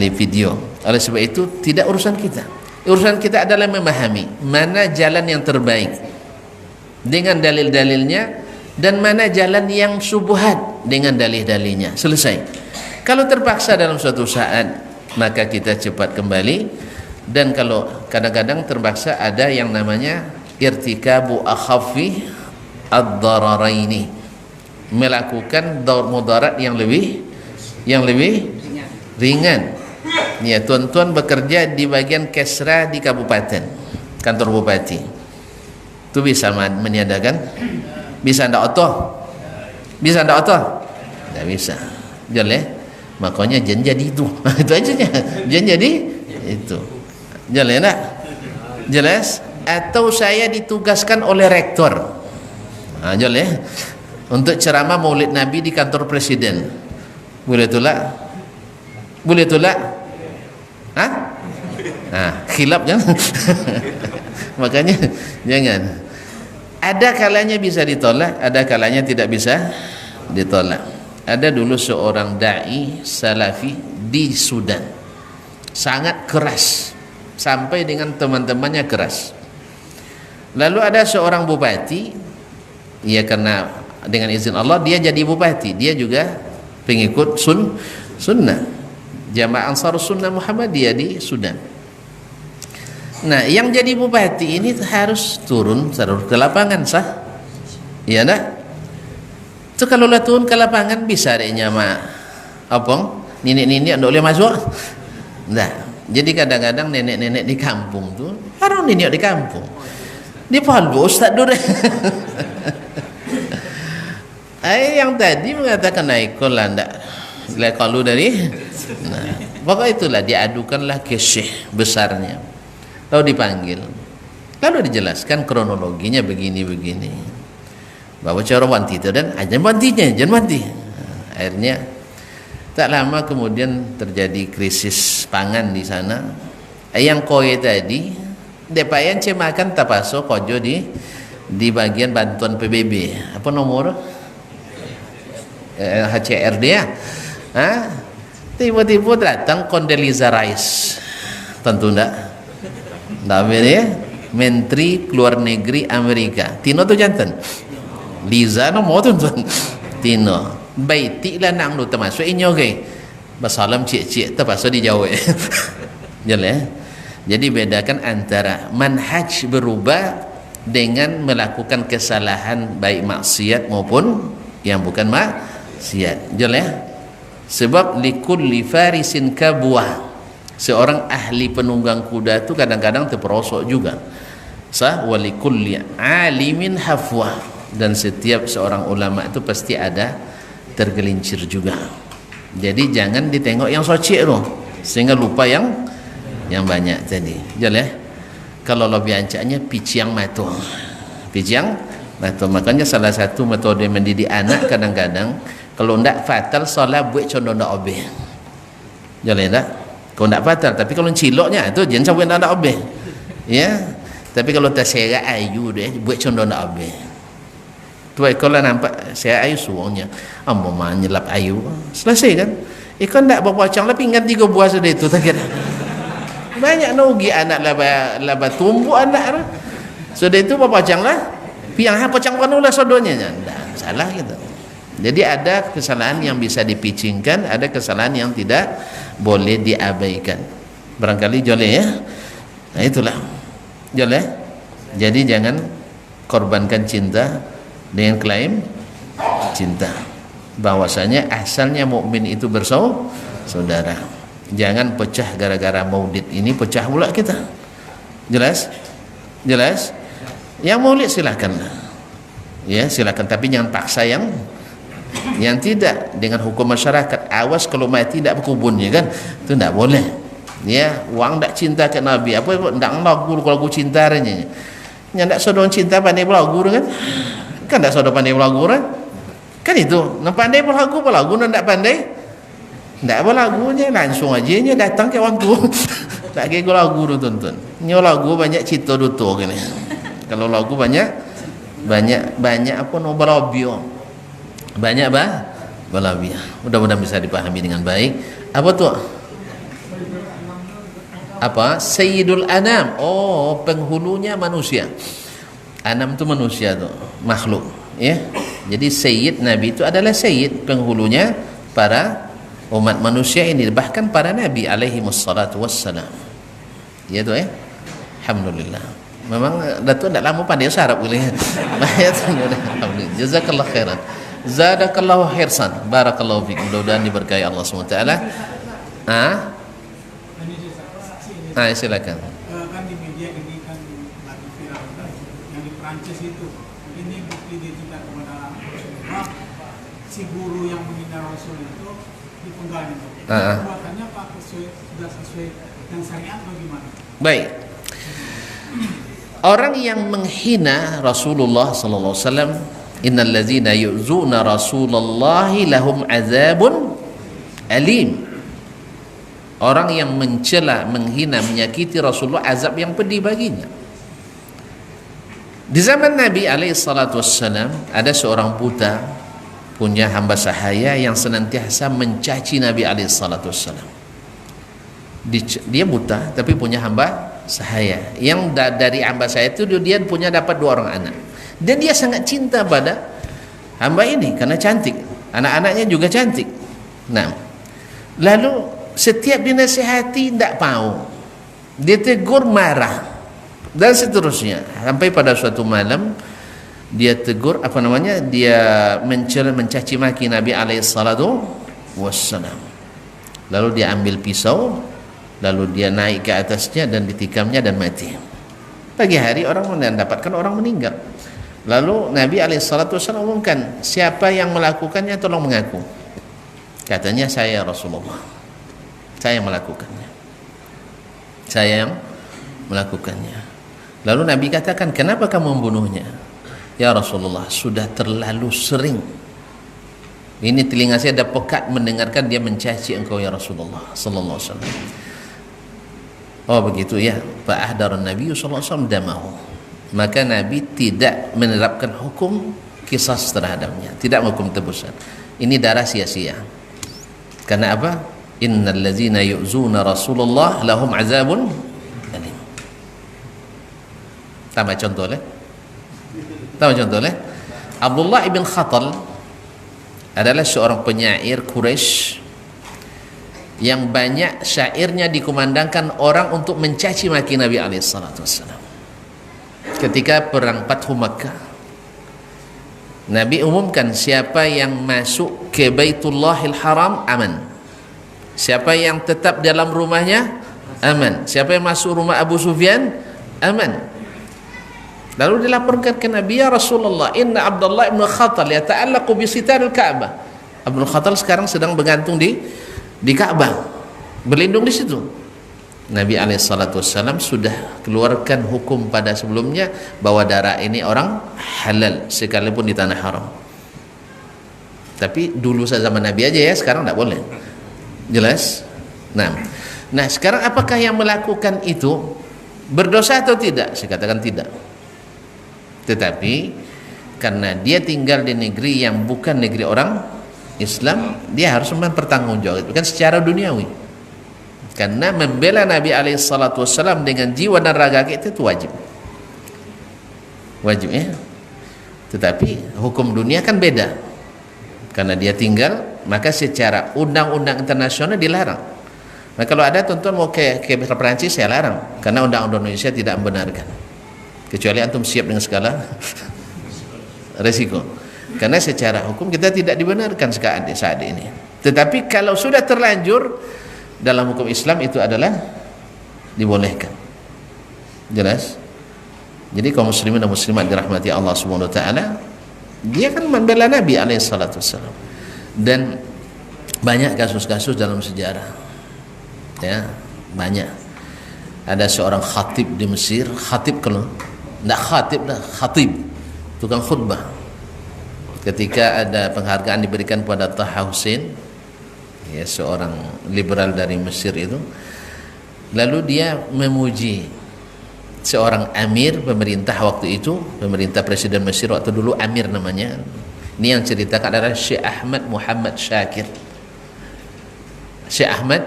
video. Oleh sebab itu tidak urusan kita. Urusan kita adalah memahami mana jalan yang terbaik dengan dalil-dalilnya dan mana jalan yang syubhat dengan dalil-dalilnya. Selesai. Kalau terpaksa dalam suatu saat, maka kita cepat kembali. Dan kalau kadang-kadang terpaksa, ada yang namanya irtikabu akhaffi ad-dararaini, melakukan mudarat yang lebih ringan. Ya, tuan-tuan bekerja di bagian kesra di kabupaten, kantor bupati, itu bisa meniadakan? Bisa ndak otoh? Bisa ndak otoh? Ndak bisa. Jelas? Makanya jangan jadi itu. Itu aja nya. Jangan jadi itu. Jelas enggak? Jelas? Atau saya ditugaskan oleh rektor. Jelas? Untuk ceramah Maulid Nabi di kantor presiden. Boleh tolak? Boleh tolak? Khilaf kan? Makanya jangan. Ada kalanya bisa ditolak, ada kalanya tidak bisa ditolak. Ada dulu seorang dai salafi di Sudan, sangat keras, sampai dengan teman-temannya keras. Lalu ada seorang bupati, ya karena dengan izin Allah dia jadi bupati, dia juga pengikut sunnah. Jamaah Ansar Sunnah Muhammadiyah di Sudan. Nah, yang jadi bupati ini harus turun ke lapangan, sah? Iya enggak? Itu kalau lah turun ke lapangan bisa adanya nenek-nenek enggak boleh masuk. Enggak. Jadi kadang-kadang nenek-nenek di kampung tuh, harus nenek di kampung. Di Palu Ustaz Dur. Yang tadi mengatakan naikol lah enggak. Kalau dari pokoknya itulah diadukanlah ke syekh besarnya, lalu dipanggil, lalu dijelaskan kronologinya begini bahwa cara wanti itu dan jangan wanti. Akhirnya tak lama kemudian terjadi krisis pangan di sana. Yang kowe tadi depayan cemakan tapaso kojo di bagian bantuan PBB, apa nomor HCRD ya. Tiba-tiba datang Condoleezza Rice, tentu enggak ya, Menteri Luar Negeri Amerika. Tino tu jantan Liza no mau tuan Tino baiti lah nang lu termasuk inyo ke basalam cik-cik terpaksa dijawab. Jelas. Jadi bedakan antara manhaj berubah dengan melakukan kesalahan baik maksiat maupun yang bukan maksiat. Jelas. Sebab likulli farisin kabuah, seorang ahli penunggang kuda itu kadang-kadang terperosok juga. Walikulli alimin hafwah, dan setiap seorang ulama itu pasti ada tergelincir juga. Jadi jangan ditengok yang socik loh. sehingga lupa yang banyak tadi. Jelas ya? Kalau lebih ancaknya piciang mato. Piciang mato. Makanya salah satu metode mendidik anak kadang-kadang kalau ndak fatal solat buat contoh ndak obeh. Jelas tak? Kalau ndak fatal, tapi kalau ciloknya itu jangan sampai ndak obeh. Ya. Tapi kalau terserak ayu deh buat contoh ndak obeh. Tu kalau nampak saya ayu suangnya, ambo menyelap ayu. Selesai kan? Ikan ndak berpacang lah pinggan 3 buah sudah itu tak kira. Banyak nugi anak laba tumbuh anak sudah itu berpacang lah piang pacang panulah sodonya ndak salah gitu. Jadi ada kesalahan yang bisa dipicingkan, ada kesalahan yang tidak boleh diabaikan. Barangkali joleh ya. Nah itulah joleh. Jadi jangan korbankan cinta dengan klaim cinta. Bahwasanya asalnya mukmin itu bersaudara. Jangan pecah gara-gara maulid ini, pecah pula kita. Jelas? Jelas? Yang maulid silakan. Ya, silakan, tapi jangan paksa yang tidak dengan hukum masyarakat. Awas kalau mati tidak berkubunnya kan. Itu tidak boleh. Ya, uang tak cinta ke Nabi. Apa ndak lagu cinta renya. Nya ndak sodong cinta pandai berlagu kan? Kan ndak sodong pandai berlagu kan itu. Nak pandai berlagu ndak pandai. Ndak apa lagunya langsung aja nya datang ke orang tua. Tak kira lagu tu tonton. Nyo lagu banyak cita duto gini. Kalau lagu banyak apa no balabio. Banyak balabio. Mudah-mudahan bisa dipahami dengan baik. Apa tu? Apa? Sayyidul Anam. Oh, penghulunya manusia. Anam tu manusia tu, makhluk, ya. Jadi sayyid Nabi itu adalah sayyid, penghulunya para umat manusia ini, bahkan para nabi alaihi wassalatu wassalam. Ya tu alhamdulillah. Memang Datuk tak lama pandai bahasa Arab boleh. Alhamdulillah. Jazakallah khairan. Zadakallahu khirsan. Barakallahu fiik. Mudah-mudahan diberkahi Allah SWT. Silakan. Kan di media ini kan lagi viral yang di Prancis itu. Ini bukti ditindak kepada Rasulullah. Si guru yang menghina Rasul itu dipenggal itu. Perbuatannya Pak sudah sesuai dengan syariat bagaimana? Baik. Orang yang menghina Rasulullah sallallahu alaihi wasallam, innal ladzina yu'zuna Rasulullah lahum azabun alim. Orang yang mencela, menghina, menyakiti Rasulullah, azab yang pedih baginya. Di zaman Nabi alaihi salatu wassalam ada seorang buta punya hamba sahaya yang senantiasa mencaci Nabi alaihi salatu wassalam. Dia buta tapi punya hamba sahaya. Yang dari hamba sahaya itu dia punya dapat 2 orang anak. Dan dia sangat cinta pada hamba ini karena cantik. Anak-anaknya juga cantik. Nah, lalu setiap dinasihati tidak mau, dia tegur, marah dan seterusnya, sampai pada suatu malam dia tegur, dia mencela, mencaci maki Nabi alaihi salatu wassalam. Lalu dia ambil pisau, lalu dia naik ke atasnya dan ditikamnya dan mati. Pagi hari orang mendapatkan orang meninggal. Lalu Nabi alaihi salatu wassalam umumkan, siapa yang melakukannya tolong mengaku. Katanya, saya Rasulullah, saya melakukannya. Saya yang melakukannya. Lalu Nabi katakan, kenapa kamu membunuhnya? Ya Rasulullah, sudah terlalu sering. Ini telinga saya dah pekat mendengarkan dia mencaci engkau ya Rasulullah sallallahu alaihi wasallam. Oh begitu ya. Fa ahdara Nabi sallallahu alaihi wasallam damahu. Maka Nabi tidak menerapkan hukum qisas terhadapnya, tidak hukum tebusan. Ini darah sia-sia. Karena apa? Innal ladzina yu'zuna Rasulullah lahum azabun alim. Tambah contoh lah. Abdullah ibn Khatal adalah seorang penyair Quraisy yang banyak syairnya dikumandangkan orang untuk mencaci maki Nabi alaihi salatu wassalam. Ketika perang Fathu Makkah, Nabi umumkan siapa yang masuk ke Baitullahil Haram aman. Siapa yang tetap dalam rumahnya aman. Siapa yang masuk rumah Abu Sufyan aman. Lalu dilaporkan ke Nabi, ya Rasulullah, inna Abdullah ibn Khatal yata'allaqu bi sitaril Ka'bah. Abdul Khatal sekarang sedang bergantung di Ka'bah. berlindung di situ. Nabi SAW sudah keluarkan hukum pada sebelumnya bahwa darah ini orang halal sekalipun di tanah haram. Tapi dulu zaman Nabi aja ya, sekarang tidak boleh. Jelas? Nah sekarang apakah yang melakukan itu berdosa atau tidak? Saya katakan tidak. Tetapi karena dia tinggal di negeri yang bukan negeri orang Islam, dia harus mempertanggungjawabkan secara duniawi. Karena membela Nabi SAW dengan jiwa dan raga kita itu wajib ya. Tetapi hukum dunia kan beda. Karena dia tinggal, maka secara undang-undang internasional dilarang. Nah kalau ada tuan-tuan mau ke Perancis, saya larang. Karena undang-undang Indonesia tidak membenarkan. Kecuali antum siap dengan segala resiko. Karena secara hukum kita tidak dibenarkan saat ini. Tetapi kalau sudah terlanjur, dalam hukum Islam itu adalah dibolehkan. Jelas? Jadi kaum muslimin dan muslimat dirahmati Allah Subhanahu wa taala, dia kan membela Nabi alaihi salatu wasallam. Dan banyak kasus-kasus dalam sejarah. Ya, banyak. Ada seorang khatib di Mesir, khatib tukang khutbah. Ketika ada penghargaan diberikan kepada Taha Hussein, ya, seorang liberal dari Mesir itu, lalu dia memuji seorang amir pemerintah waktu itu, pemerintah presiden Mesir waktu dulu, amir namanya. Ini yang ceritakan adalah Syekh Ahmad Muhammad Syakir. Syekh Ahmad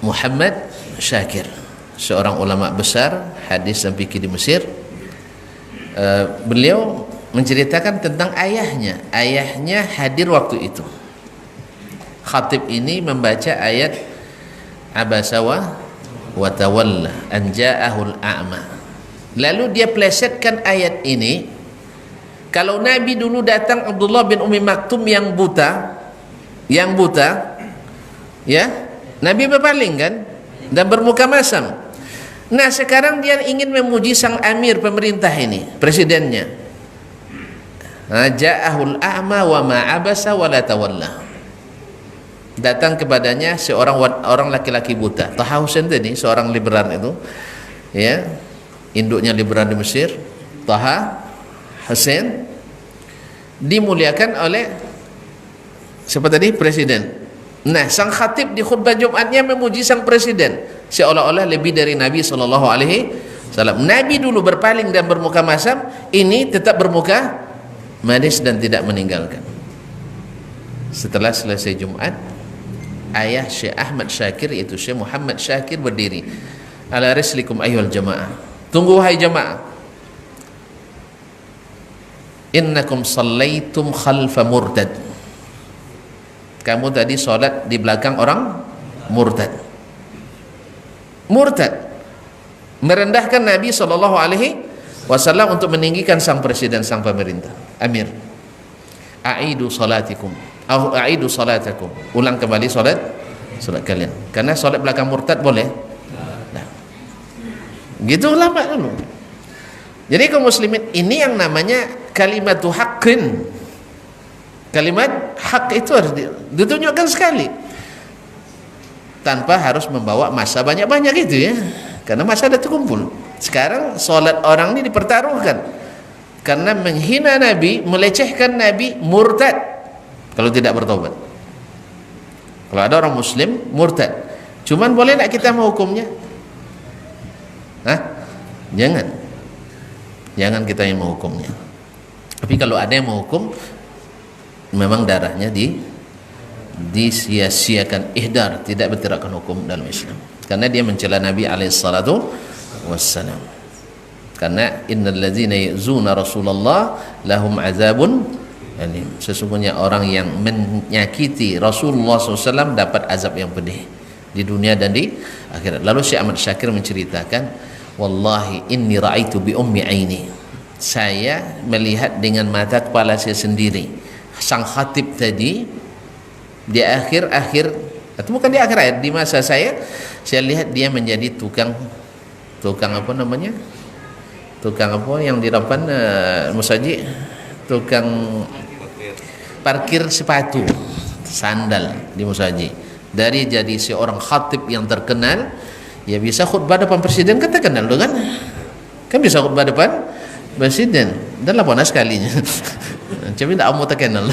Muhammad Syakir, seorang ulama besar hadis dan fikih di Mesir. Beliau menceritakan tentang ayahnya hadir waktu itu. Khatib ini membaca ayat abasa wa tawalla an ja'ahul a'ma. Lalu dia plesetkan ayat ini. Kalau Nabi dulu datang Abdullah bin Ummi Maktum yang buta, ya, Nabi berpaling kan dan bermuka masam. Nah, sekarang dia ingin memuji sang amir pemerintah ini, presidennya. Ja'ahul a'ma wa ma abasa wa la tawalla. Datang kepadanya orang laki-laki buta. Taha Hussein tadi seorang liberal itu, ya, induknya liberal di Mesir. Taha Hussein dimuliakan oleh siapa tadi? Presiden. Nah, sang khatib di khutbah Jumatnya memuji sang presiden seolah-olah lebih dari Nabi sallallahu alaihi wasallam. Nabi dulu berpaling dan bermuka masam, ini tetap bermuka manis dan tidak meninggalkan. Setelah selesai Jumat, ayah Syekh Ahmad Syakir, yaitu Syekh Muhammad Syakir, berdiri. Ala rislikum ayyuhal jamaah. Tunggu hai jamaah. Innakum sallaitum khalfa murtad. Kamu tadi salat di belakang orang murtad. Merendahkan Nabi sallallahu alaihi wasallam untuk meninggikan sang presiden, sang pemerintah, amir. Aidu salatikum. Aidu salatakum, ulang kembali salat kalian, karena salat belakang murtad boleh. Nah, gitu ulama dulu. Jadi kaum muslimin, ini yang namanya kalimatu haqqin. Kalimat hak itu harus ditunjukkan sekali, tanpa harus membawa masa banyak-banyak gitu ya, karena masa ada terkumpul. Sekarang salat orang ini dipertaruhkan karena menghina Nabi, melecehkan Nabi, murtad kalau tidak bertobat. Kalau ada orang muslim murtad, cuman boleh tak kita menghukumnya? Jangan kita yang menghukumnya. Tapi kalau ada yang menghukum, memang darahnya disia-siakan, ihdar, tidak bertirakan hukum dalam Islam, karena dia mencela Nabi alaihissalatu wassalam. Karena innal ladzina yu'zuna Rasulullah lahum azabun alim. Sesungguhnya orang yang menyakiti Rasulullah SAW dapat azab yang pedih di dunia dan di akhirat. Lalu Syekh Ahmad Syakir menceritakan, wallahi inni ra'aitu bi ummi aini. Saya melihat dengan mata kepala saya sendiri sang khatib tadi di akhir-akhir, atau bukan di akhir-akhir, di masa saya lihat dia menjadi tukang apa namanya? Tukang apa yang di depan musaji, tukang parkir sepatu, sandal di musaji. Dari jadi seorang khatib yang terkenal, ya bisa khutbah depan presiden, kan terkenal tuh kan? Kan bisa khutbah depan presiden. Dan lah panas sekalinya. Tapi tak mau terkenal.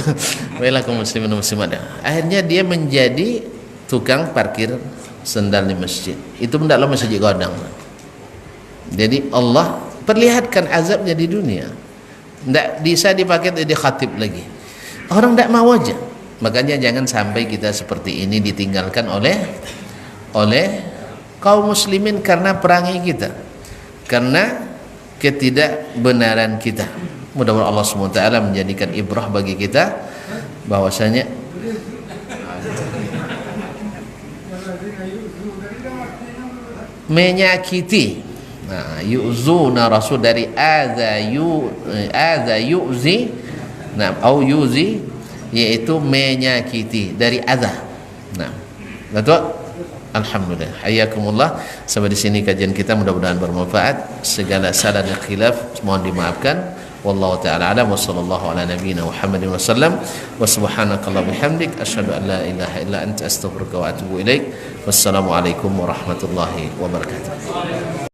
Baiklah kaum muslimin dan muslimat. Akhirnya dia menjadi tukang parkir sendal di masjid. Itu tidaklah masjid godang. Jadi Allah perlihatkan azabnya di dunia. Tidak bisa dipakai jadi khatib lagi. Orang tidak mau aja. Makanya jangan sampai kita seperti ini ditinggalkan oleh kaum muslimin karena perangai kita, karena ketidakbenaran kita. Mudah-mudahan Allah SWT menjadikan ibrah bagi kita bahwasanya menyakiti. Nah, yu'zuna rasul dari adza yu'zi, nah, au yuzi, yaitu menyakiti dari adza. Nah, betul. Alhamdulillah. Hayyakumullah. Sampai di sini kajian kita, mudah-mudahan bermanfaat. Segala salah dan khilaf mohon dimaafkan. Wallahu ta'ala a'lam wa sallallahu ala nabiyyina Muhammadin wasallam wa subhanakallahumma bihamdik asyhadu an la ilaha illa anta astaghfiruka wa atubu ilaik. Wassalamu alaikum warahmatullahi wabarakatuh.